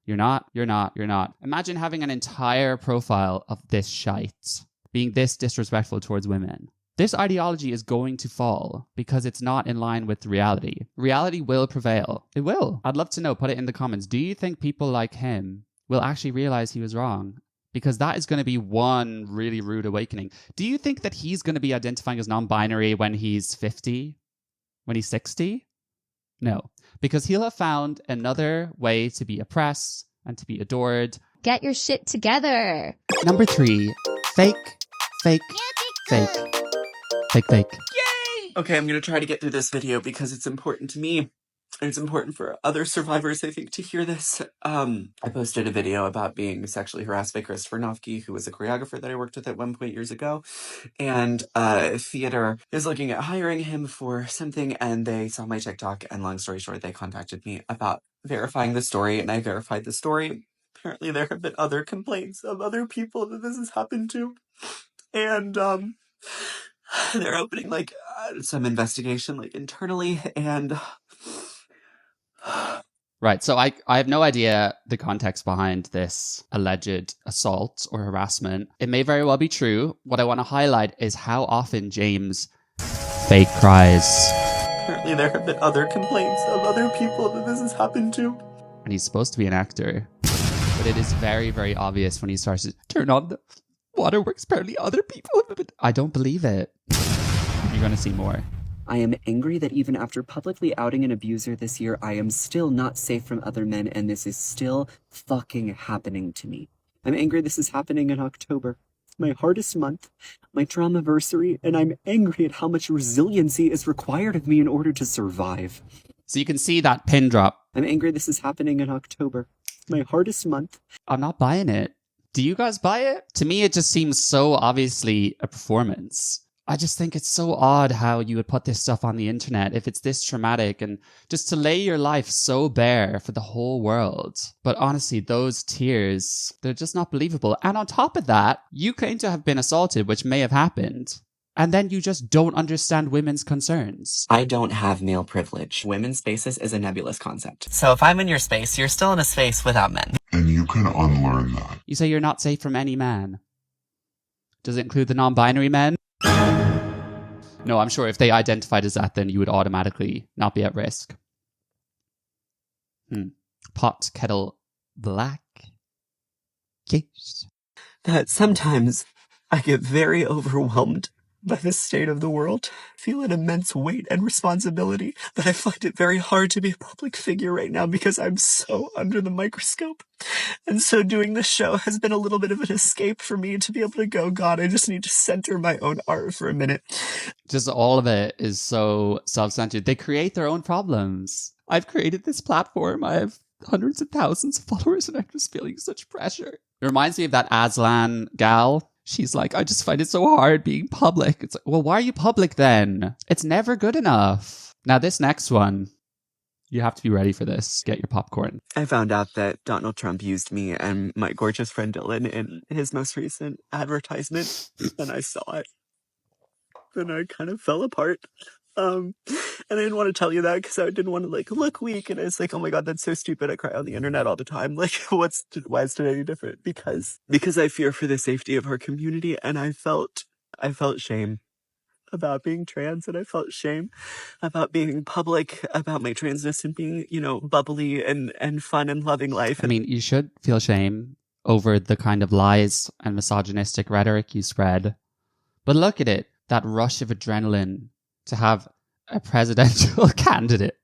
You're not, you're not, you're not. Imagine having an entire profile of this shite, being this disrespectful towards women. This ideology is going to fall because it's not in line with reality. Reality will prevail. It will. I'd love to know, put it in the comments. Do you think people like him will actually realize he was wrong? Because that is going to be one really rude awakening. Do you think that he's going to be identifying as non-binary when he's 50? When he's 60? No. Because he'll have found another way to be oppressed and to be adored. Get your shit together. Number 3, fake, fake, fake. Fake, fake. Yay! Okay, I'm gonna try to get through this video because it's important to me. And it's important for other survivors, I think, to hear this. I posted a video about being sexually harassed by Christopher Noffke, who was a choreographer that I worked with at one point years ago. And theater is looking at hiring him for something, and they saw my TikTok, and long story short, they contacted me about verifying the story, and I verified the story. Apparently there have been other complaints of other people that this has happened to. And, they're opening, some investigation, internally, and... Right, so I have no idea the context behind this alleged assault or harassment. It may very well be true. What I want to highlight is how often James fake cries. Apparently there have been other complaints of other people that this has happened to. And he's supposed to be an actor. But it is very, very obvious when he starts to turn on the waterworks. Apparently other people... I don't believe it. You're going to see more. I am angry that even after publicly outing an abuser this year, I am still not safe from other men, and this is still fucking happening to me. I'm angry this is happening in October. It's my hardest month, my trauma-versary, and I'm angry at how much resiliency is required of me in order to survive. So you can see that pin drop. I'm angry this is happening in October. It's my hardest month. I'm not buying it. Do you guys buy it? To me, it just seems so obviously a performance. I just think it's so odd how you would put this stuff on the internet if it's this traumatic and just to lay your life so bare for the whole world. But honestly, those tears, they're just not believable. And on top of that, you claim to have been assaulted, which may have happened. And then you just don't understand women's concerns. I don't have male privilege. Women's spaces is a nebulous concept. So if I'm in your space, you're still in a space without men. And you can unlearn that. You say you're not safe from any man. Does it include the non-binary men? No, I'm sure if they identified as that, then you would automatically not be at risk. Pot, kettle, black. Yes. That sometimes I get very overwhelmed by the state of the world. I feel an immense weight and responsibility, but I find it very hard to be a public figure right now because I'm so under the microscope. And so doing this show has been a little bit of an escape for me to be able to go, God, I just need to center my own art for a minute. Just all of it is so self-centered. They create their own problems. I've created this platform. I have hundreds of thousands of followers and I'm just feeling such pressure. It reminds me of that Aslan gal. She's like, I just find it so hard being public. It's like, well, why are you public then? It's never good enough. Now this next one, you have to be ready for this. Get your popcorn. I found out that Donald Trump used me and my gorgeous friend Dylan in his most recent advertisement, and I saw it. And I kind of fell apart. And I didn't want to tell you that because I didn't want to look weak. And it's like, oh my God, that's so stupid. I cry on the internet all the time. Like, why is today any different? Because I fear for the safety of our community. And I felt shame about being trans, and I felt shame about being public about my transness and being, bubbly and fun and loving life. I mean, you should feel shame over the kind of lies and misogynistic rhetoric you spread. But look at it, that rush of adrenaline to have a presidential candidate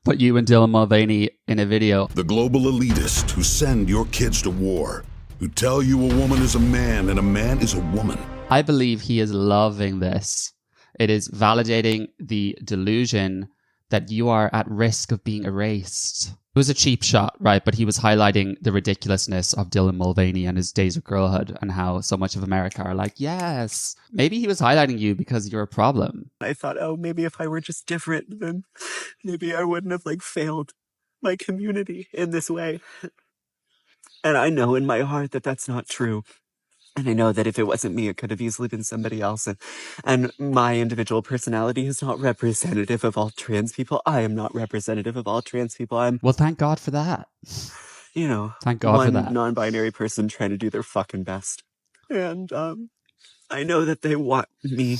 put you and Dylan Mulvaney in a video. The global elitists who send your kids to war, who tell you a woman is a man and a man is a woman. I believe he is loving this. It is validating the delusion that you are at risk of being erased. It was a cheap shot, right? But he was highlighting the ridiculousness of Dylan Mulvaney and his days of girlhood and how so much of America are like, yes. Maybe he was highlighting you because you're a problem. I thought, oh, maybe if I were just different, then maybe I wouldn't have failed my community in this way. And I know in my heart that that's not true. And I know that if it wasn't me, it could have easily been somebody else. And my individual personality is not representative of all trans people. I am not representative of all trans people. Well, thank God for that. Thank God for that. One non-binary person trying to do their fucking best. And I know that they want me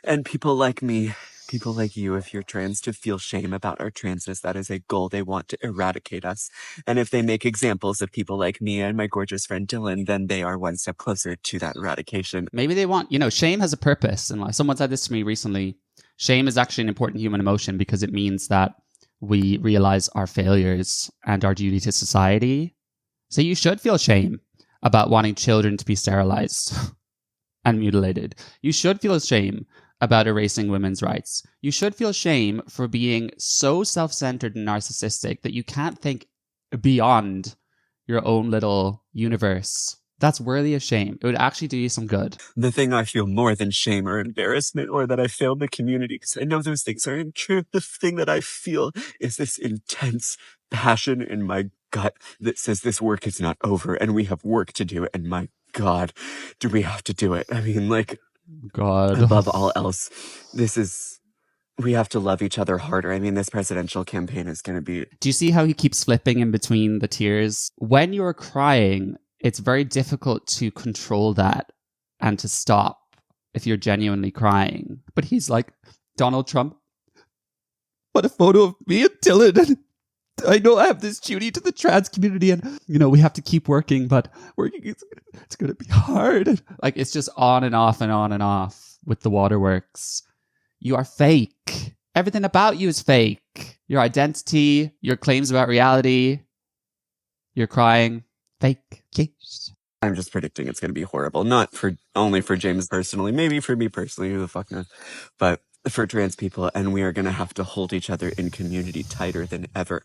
and people like me, people like you, if you're trans, to feel shame about our transness. That is a goal. They want to eradicate us. And if they make examples of people like me and my gorgeous friend Dylan, then they are one step closer to that eradication. Maybe they want, shame has a purpose. And someone said this to me recently. Shame is actually an important human emotion because it means that we realize our failures and our duty to society. So you should feel shame about wanting children to be sterilized and mutilated. You should feel shame about erasing women's rights. You should feel shame for being so self-centered and narcissistic that you can't think beyond your own little universe. That's worthy of shame. It would actually do you some good. The thing I feel more than shame or embarrassment or that I failed the community, because I know those things aren't true. The thing that I feel is this intense passion in my gut that says this work is not over and we have work to do. And my God, do we have to do it? I mean, God. Above all else, we have to love each other harder. I mean, this presidential campaign is going to be... Do you see how he keeps flipping in between the tears? When you're crying, it's very difficult to control that and to stop if you're genuinely crying. But he's like, Donald Trump, put a photo of me and Dylan, and I know I have this duty to the trans community and, we have to keep working, but working, it's going to be hard. It's just on and off and on and off with the waterworks. You are fake. Everything about you is fake. Your identity, your claims about reality, you're crying. Fake. Yes. I'm just predicting it's going to be horrible. Not only for James personally, maybe for me personally, who the fuck knows, but for trans people. And we are going to have to hold each other in community tighter than ever.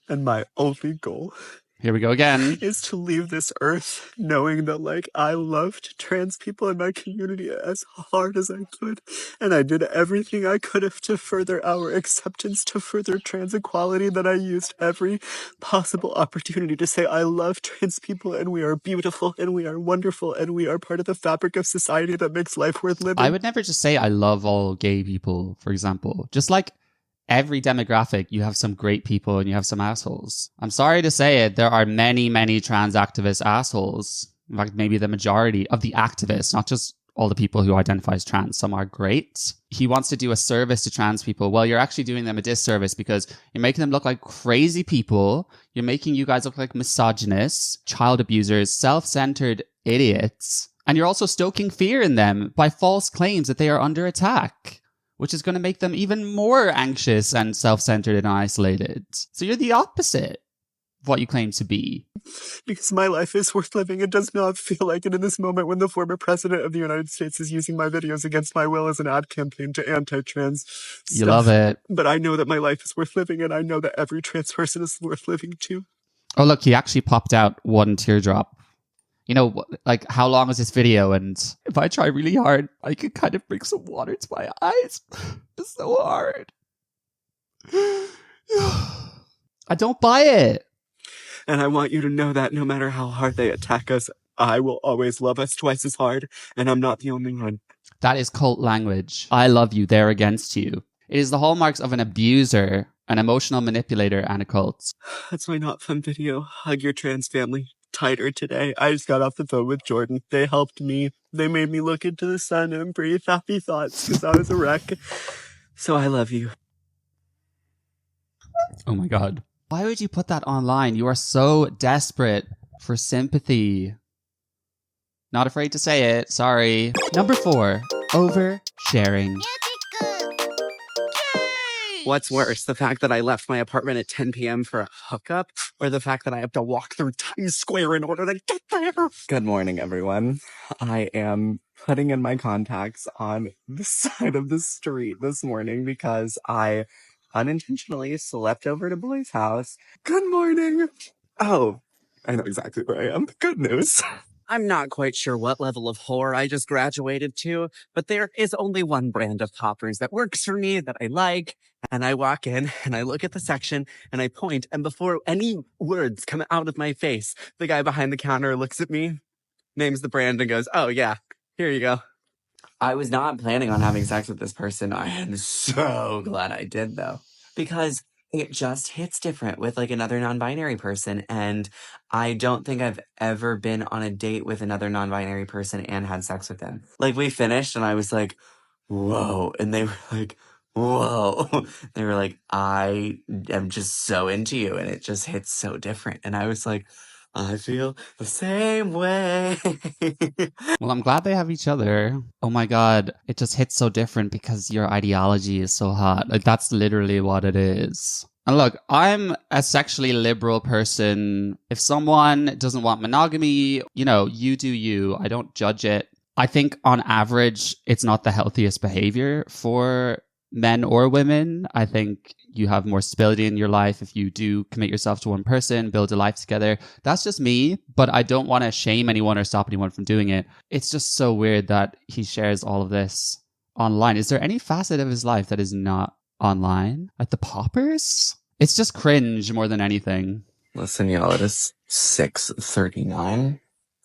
And my only goal... Here we go again. ...is to leave this earth knowing that, I loved trans people in my community as hard as I could. And I did everything I could have to further our acceptance, to further trans equality, that I used every possible opportunity to say I love trans people and we are beautiful and we are wonderful and we are part of the fabric of society that makes life worth living. I would never just say I love all gay people, for example. Just every demographic, you have some great people and you have some assholes. I'm sorry to say it, there are many, many trans activist assholes. In fact, maybe the majority of the activists, not just all the people who identify as trans. Some are great. He wants to do a service to trans people. Well, you're actually doing them a disservice because you're making them look like crazy people. You're making you guys look like misogynists, child abusers, self-centered idiots. And you're also stoking fear in them by false claims that they are under attack, which is going to make them even more anxious and self-centered and isolated. So you're the opposite of what you claim to be. Because my life is worth living. It does not feel like it in this moment when the former president of the United States is using my videos against my will as an ad campaign to anti-trans stuff. You love it. But I know that my life is worth living, and I know that every trans person is worth living too. Oh, look, he actually popped out one teardrop. You know, like, how long is this video? And if I try really hard, I can kind of bring some water to my eyes. It's so hard. I don't buy it. And I want you to know that no matter how hard they attack us, I will always love us twice as hard, and I'm not the only one. That is cult language. I love you, they're against you. It is the hallmarks of an abuser, an emotional manipulator, and a cult. That's my not fun video. Hug your trans family tighter today. I just got off the phone with Jordan. They helped me. They made me look into the sun and breathe happy thoughts because I was a wreck. So I love you. Oh my God. Why would you put that online? You are so desperate for sympathy. Not afraid to say it. Sorry. Number 4, oversharing. What's worse, the fact that I left my apartment at 10 p.m. for a hookup, or the fact that I have to walk through Times Square in order to get there? Good morning, everyone. I am putting in my contacts on the side of the street this morning because I unintentionally slept over to Boy's house. Good morning. Oh, I know exactly where I am. Good news. I'm not quite sure what level of horror I just graduated to, but there is only one brand of poppers that works for me, that I like. And I walk in and I look at the section and I point, and before any words come out of my face, the guy behind the counter looks at me, names the brand, and goes, "Oh yeah, here you go." I was not planning on having sex with this person. I am so glad I did, though, because it just hits different with like another non-binary person. And I don't think I've ever been on a date with another non-binary person and had sex with them. Like, we finished and I was like, whoa. And they were like, whoa. They were like, I am just so into you. And it just hits so different. And I was like, I feel the same way. Well, I'm glad they have each other. Oh my God. It just hits so different because your ideology is so hot. Like, that's literally what it is. And look, I'm a sexually liberal person. If someone doesn't want monogamy, you know, you do you. I don't judge it. I think on average, it's not the healthiest behavior for men or women. I think you have more stability in your life if you do commit yourself to one person, build a life together. That's just me, but I don't want to shame anyone or stop anyone from doing it. It's just so weird that he shares all of this online. Is there any facet of his life that is not online? Like the poppers? It's just cringe more than anything. Listen, y'all, it is 6:39,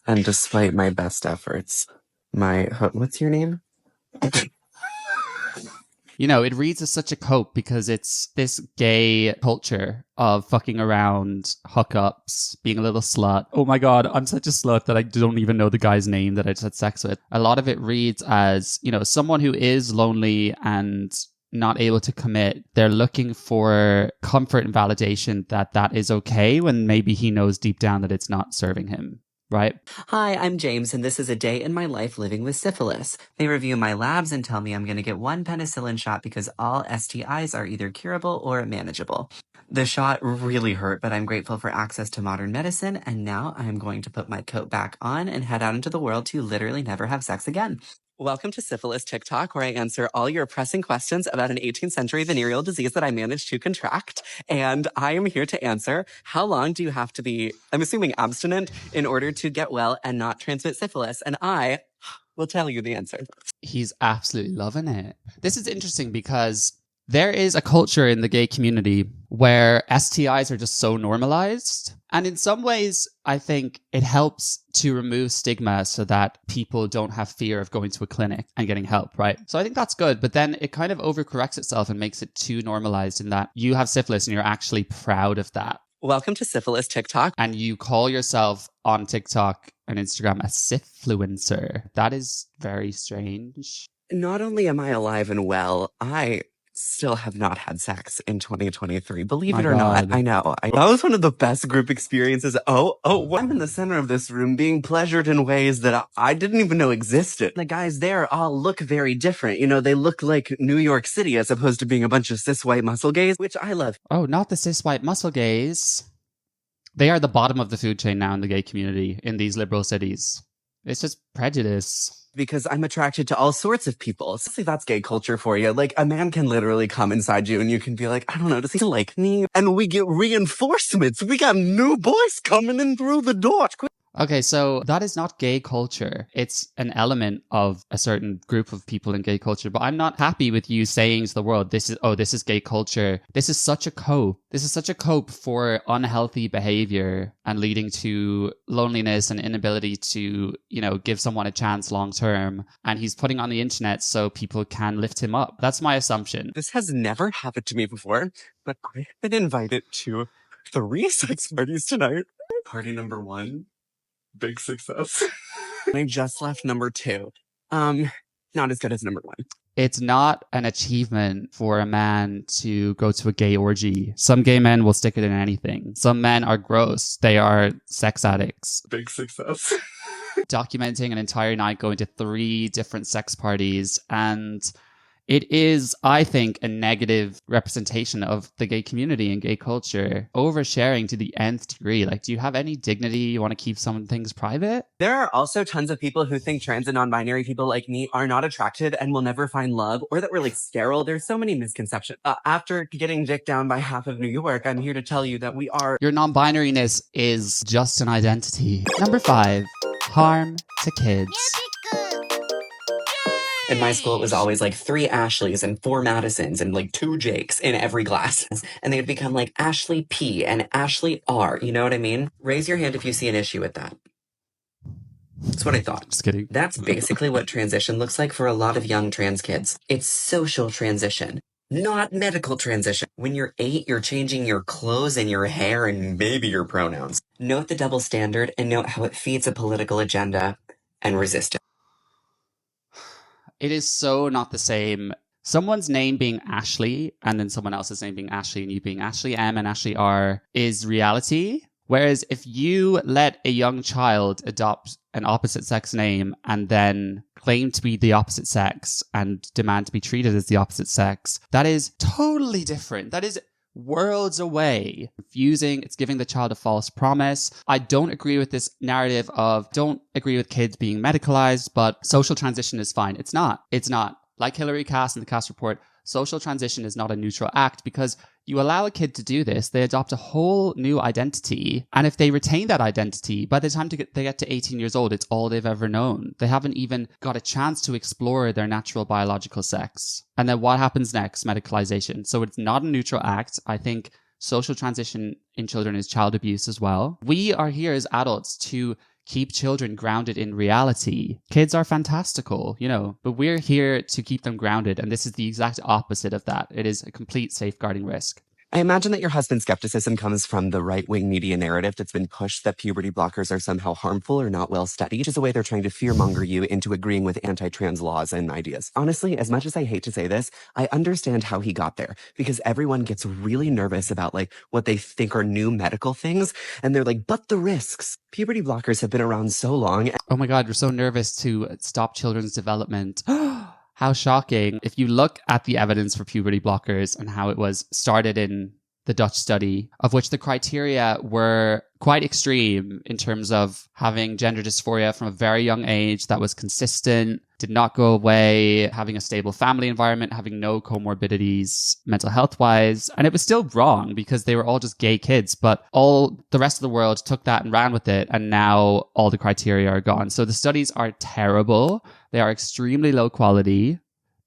and despite my best efforts, what's your name? You know, it reads as such a cope because it's this gay culture of fucking around, hookups, being a little slut. Oh my God, I'm such a slut that I don't even know the guy's name that I just had sex with. A lot of it reads as, you know, someone who is lonely and not able to commit. They're looking for comfort and validation that that is okay when maybe he knows deep down that it's not serving him. Right? Hi, I'm James, and this is a day in my life living with syphilis. They review my labs and tell me I'm going to get one penicillin shot because all STIs are either curable or manageable. The shot really hurt, but I'm grateful for access to modern medicine, and now I'm going to put my coat back on and head out into the world to literally never have sex again. Welcome to Syphilis TikTok, where I answer all your pressing questions about an 18th century venereal disease that I managed to contract. And I am here to answer, how long do you have to be, I'm assuming abstinent, in order to get well and not transmit syphilis? And I will tell you the answer. He's absolutely loving it. This is interesting because there is a culture in the gay community where STIs are just so normalized. And in some ways, I think it helps to remove stigma so that people don't have fear of going to a clinic and getting help, right? So I think that's good. But then it kind of overcorrects itself and makes it too normalized in that you have syphilis and you're actually proud of that. Welcome to Syphilis TikTok. And you call yourself on TikTok and Instagram a syfluencer. That is very strange. Not only am I alive and well, I still have not had sex in 2023. Believe My it or not. God. I know. That was one of the best group experiences. I'm in the center of this room being pleasured in ways that I didn't even know existed. The guys there all look very different. You know, they look like New York City as opposed to being a bunch of cis white muscle gays, which I love. Oh, not the cis white muscle gays. They are the bottom of the food chain now in the gay community in these liberal cities. It's just prejudice. Because I'm attracted to all sorts of people. So that's gay culture for you. Like, a man can literally come inside you and you can be like, I don't know, does he like me? And we get reinforcements. We got new boys coming in through the door. Okay, so that is not gay culture. It's an element of a certain group of people in gay culture. But I'm not happy with you saying to the world, this is gay culture. This is such a cope. This is such a cope for unhealthy behavior and leading to loneliness and inability to, give someone a chance long term. And he's putting on the internet so people can lift him up. That's my assumption. This has never happened to me before, but I've been invited to 3 sex parties tonight. Party number 1. Big success. I just left number 2. Not as good as number 1. It's not an achievement for a man to go to a gay orgy. Some gay men will stick it in anything. Some men are gross. They are sex addicts. Big success. Documenting an entire night going to 3 different sex parties, and it is, I think, a negative representation of the gay community and gay culture. Oversharing to the nth degree. Like, do you have any dignity? You want to keep some things private? There are also tons of people who think trans and non-binary people like me are not attracted and will never find love, or that we're like sterile. There's so many misconceptions. After getting dicked down by half of New York, I'm here to tell you that we are... Your non-binariness is just an identity. Number 5, harm to kids. In my school, it was always like 3 Ashleys and 4 Madisons and like 2 Jakes in every class. And they would become like Ashley P and Ashley R. You know what I mean? Raise your hand if you see an issue with that. That's what I thought. Just kidding. That's basically what transition looks like for a lot of young trans kids. It's social transition, not medical transition. When you're 8, you're changing your clothes and your hair and maybe your pronouns. Note the double standard and note how it feeds a political agenda and resistance. It is so not the same. Someone's name being Ashley and then someone else's name being Ashley and you being Ashley M and Ashley R is reality. Whereas if you let a young child adopt an opposite sex name and then claim to be the opposite sex and demand to be treated as the opposite sex, that is totally different. That is worlds away. Confusing. It's giving the child a false promise. I don't agree with this narrative of don't agree with kids being medicalized, but social transition is fine. It's not. It's not. Like Hillary Cass in the Cass report, social transition is not a neutral act because you allow a kid to do this, they adopt a whole new identity. And if they retain that identity, by the time they get to 18 years old, it's all they've ever known. They haven't even got a chance to explore their natural biological sex. And then what happens next? Medicalization. So it's not a neutral act. I think social transition in children is child abuse as well. We are here as adults to keep children grounded in reality. Kids are fantastical, but we're here to keep them grounded. And this is the exact opposite of that. It is a complete safeguarding risk. I imagine that your husband's skepticism comes from the right-wing media narrative that's been pushed that puberty blockers are somehow harmful or not well studied, which is a way they're trying to fearmonger you into agreeing with anti-trans laws and ideas. Honestly, as much as I hate to say this, I understand how he got there, because everyone gets really nervous about what they think are new medical things, and they're like, but the risks. Puberty blockers have been around so long. Oh my God, we're so nervous to stop children's development. How shocking. If you look at the evidence for puberty blockers and how it was started in the Dutch study, of which the criteria were quite extreme in terms of having gender dysphoria from a very young age that was consistent, did not go away, having a stable family environment, having no comorbidities mental health wise. And it was still wrong because they were all just gay kids, but all the rest of the world took that and ran with it. And now all the criteria are gone. So the studies are terrible. They are extremely low quality.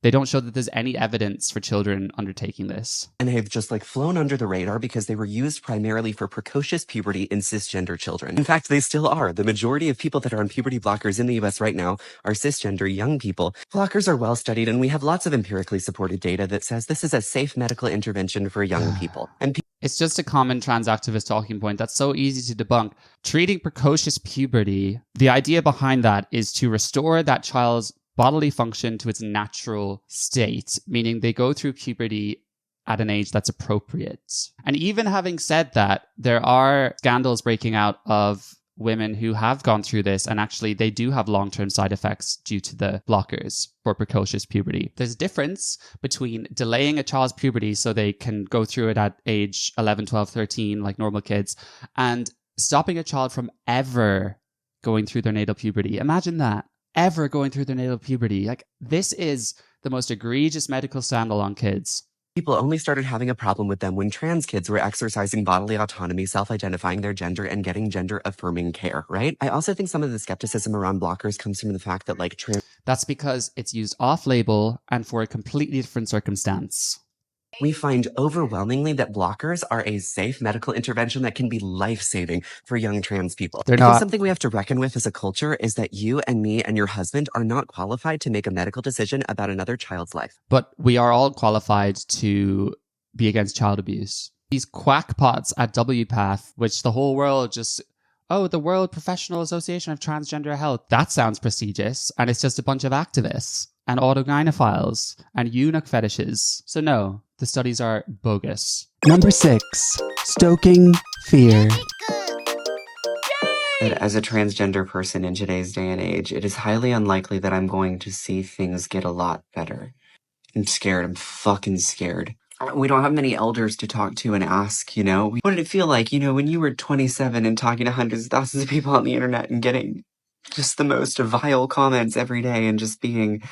They don't show that there's any evidence for children undertaking this. And they've just like flown under the radar because they were used primarily for precocious puberty in cisgender children. In fact, they still are. The majority of people that are on puberty blockers in the US right now are cisgender young people. Blockers are well studied, and we have lots of empirically supported data that says this is a safe medical intervention for young people. And It's just a common trans activist talking point that's so easy to debunk. Treating precocious puberty, the idea behind that is to restore that child's bodily function to its natural state, meaning they go through puberty at an age that's appropriate. And even having said that, there are scandals breaking out of women who have gone through this, and actually they do have long-term side effects due to the blockers for precocious puberty. There's a difference between delaying a child's puberty so they can go through it at age 11, 12, 13 like normal kids, and stopping a child from ever going through their natal puberty. Imagine that. Ever going through their natal puberty. Like, this is the most egregious medical scandal on kids. people only started having a problem with them when trans kids were exercising bodily autonomy, self-identifying their gender, and getting gender-affirming care, right? I also think some of the skepticism around blockers comes from the fact that, like, That's because it's used off-label and for a completely different circumstance. we find overwhelmingly that blockers are a safe medical intervention that can be life-saving for young trans people. They're I think not. something we have to reckon with as a culture is that you and me and your husband are not qualified to make a medical decision about another child's life. But we are all qualified to be against child abuse. These quackpots at WPATH, which the whole world just, oh, the World Professional Association of Transgender Health, that sounds prestigious, and it's just a bunch of activists and autogynephiles and eunuch fetishes. So no, the studies are bogus. Number 6. Stoking Fear. But as a transgender person in today's day and age, it is highly unlikely that I'm going to see things get a lot better. I'm scared. I'm fucking scared. We don't have many elders to talk to and ask, you know? What did it feel like, you know, when you were 27 and talking to hundreds of thousands of people on the internet and getting just the most vile comments every day and just being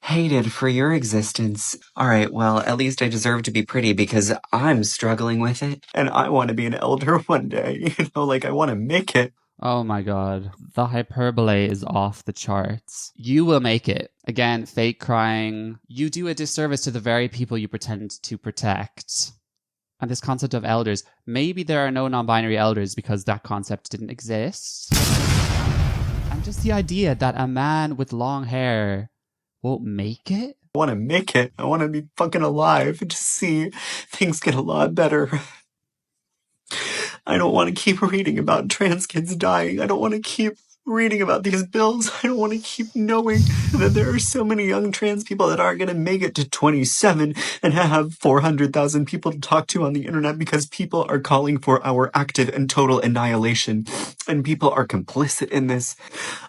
hated for your existence? All right, well, at least I deserve to be pretty because I'm struggling with it. And I want to be an elder one day, you know, like I want to make it. Oh my god. The hyperbole is off the charts. You will make it. Again, fake crying. You do a disservice to the very people you pretend to protect. And this concept of elders, maybe there are no non-binary elders because that concept didn't exist. And just the idea that a man with long hair won't make it? I want to make it. I want to be fucking alive and just see things get a lot better. I don't want to keep reading about trans kids dying. I don't want to keep reading about these bills. I don't want to keep knowing that there are so many young trans people that aren't going to make it to 27 and have 400,000 people to talk to on the internet because people are calling for our active and total annihilation. And people are complicit in this.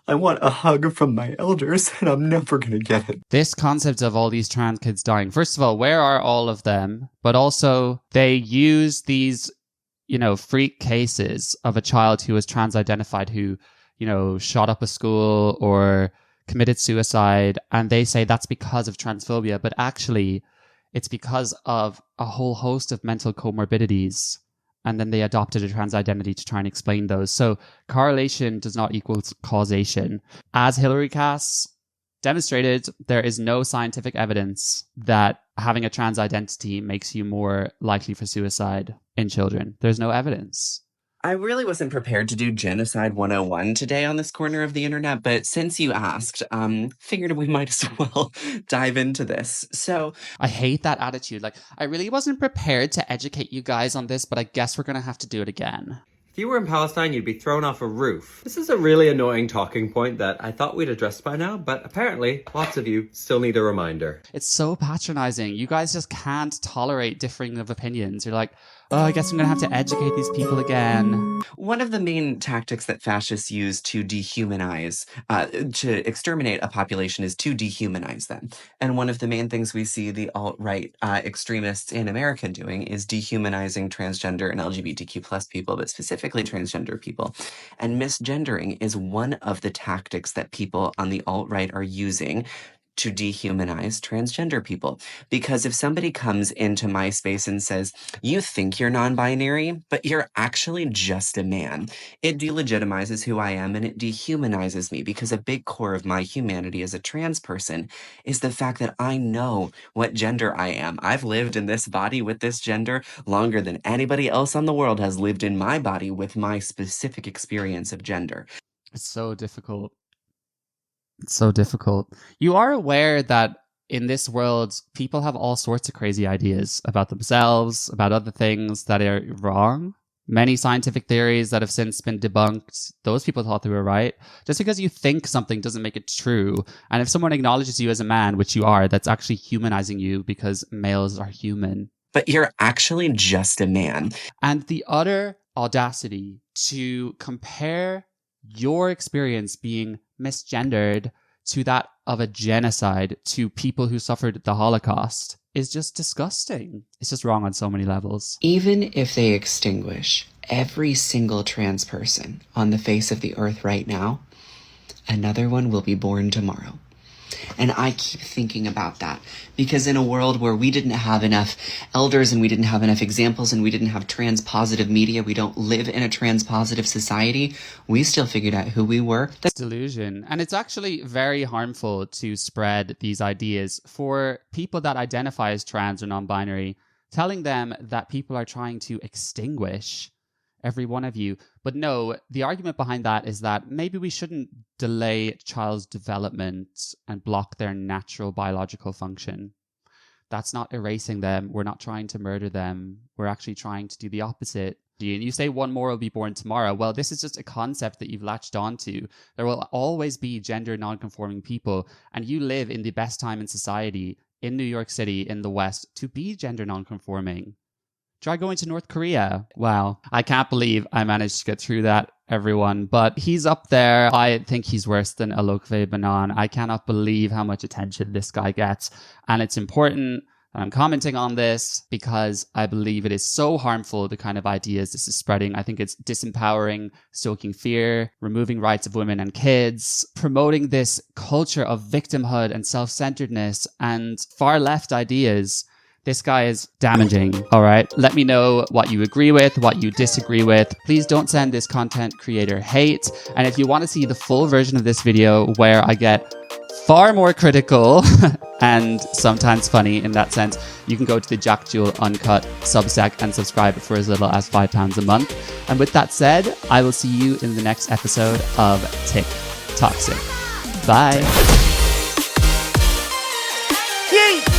I want a hug from my elders, and I'm never going to get it. This concept of all these trans kids dying, first of all, where are all of them? But also, they use these, you know, freak cases of a child who was trans-identified who, you know, shot up a school or committed suicide, and they say that's because of transphobia, but actually it's because of a whole host of mental comorbidities, and then they adopted a trans identity to try and explain those. So correlation does not equal causation. As Hillary Cass demonstrated, there is no scientific evidence that having a trans identity makes you more likely for suicide in children. There's no evidence. I really wasn't prepared to do Genocide 101 today on this corner of the internet, but since you asked, figured we might as well dive into this. So I hate that attitude. Like, I really wasn't prepared to educate you guys on this, but I guess we're going to have to do it again. If you were in Palestine, you'd be thrown off a roof. This is a really annoying talking point that I thought we'd addressed by now, but apparently lots of you still need a reminder. It's so patronizing. You guys just can't tolerate differing of opinions. You're like, oh, I guess I'm going to have to educate these people again. one of the main tactics that fascists use to dehumanize, to exterminate a population is to dehumanize them. And one of the main things we see the alt-right extremists in America doing is dehumanizing transgender and LGBTQ plus people, but specifically transgender people. And misgendering is one of the tactics that people on the alt-right are using to dehumanize transgender people. Because if somebody comes into my space and says, you think you're non-binary, but you're actually just a man, it delegitimizes who I am and it dehumanizes me, because a big core of my humanity as a trans person is the fact that I know what gender I am. I've lived in this body with this gender longer than anybody else on the world has lived in my body with my specific experience of gender. It's so difficult. It's so difficult. You are aware that in this world, people have all sorts of crazy ideas about themselves, about other things that are wrong. Many scientific theories that have since been debunked, those people thought they were right. Just because you think something doesn't make it true. And if someone acknowledges you as a man, which you are, that's actually humanizing you, because males are human. But you're actually just a man. And the utter audacity to compare your experience being misgendered to that of a genocide to people who suffered the Holocaust is just disgusting. It's just wrong on so many levels. Even if they extinguish every single trans person on the face of the earth right now, another one will be born tomorrow. And I keep thinking about that, because in a world where we didn't have enough elders and we didn't have enough examples and we didn't have trans-positive media, we don't live in a trans-positive society, we still figured out who we were. That's delusion. And it's actually very harmful to spread these ideas for people that identify as trans or non-binary, telling them that people are trying to extinguish every one of you. But no, the argument behind that is that maybe we shouldn't delay child's development and block their natural biological function. That's not erasing them. We're not trying to murder them. We're actually trying to do the opposite. You say one more will be born tomorrow. Well, this is just a concept that you've latched onto. There will always be gender non-conforming people, and you live in the best time in society in New York City in the West to be gender non-conforming. Try going to North Korea. Wow. I can't believe I managed to get through that, everyone. But he's up there. I think he's worse than Alokve Banan. I cannot believe how much attention this guy gets. And it's important that I'm commenting on this because I believe it is so harmful, the kind of ideas this is spreading. I think it's disempowering, stoking fear, removing rights of women and kids, promoting this culture of victimhood and self-centeredness and far left ideas. This guy is damaging, all right? Let me know what you agree with, what you disagree with. Please don't send this content creator hate. And if you want to see the full version of this video where I get far more critical and sometimes funny in that sense, you can go to the Jack Jewell Uncut Substack and subscribe for as little as £5 a month. And with that said, I will see you in the next episode of Tick Toxic. Bye. Yay!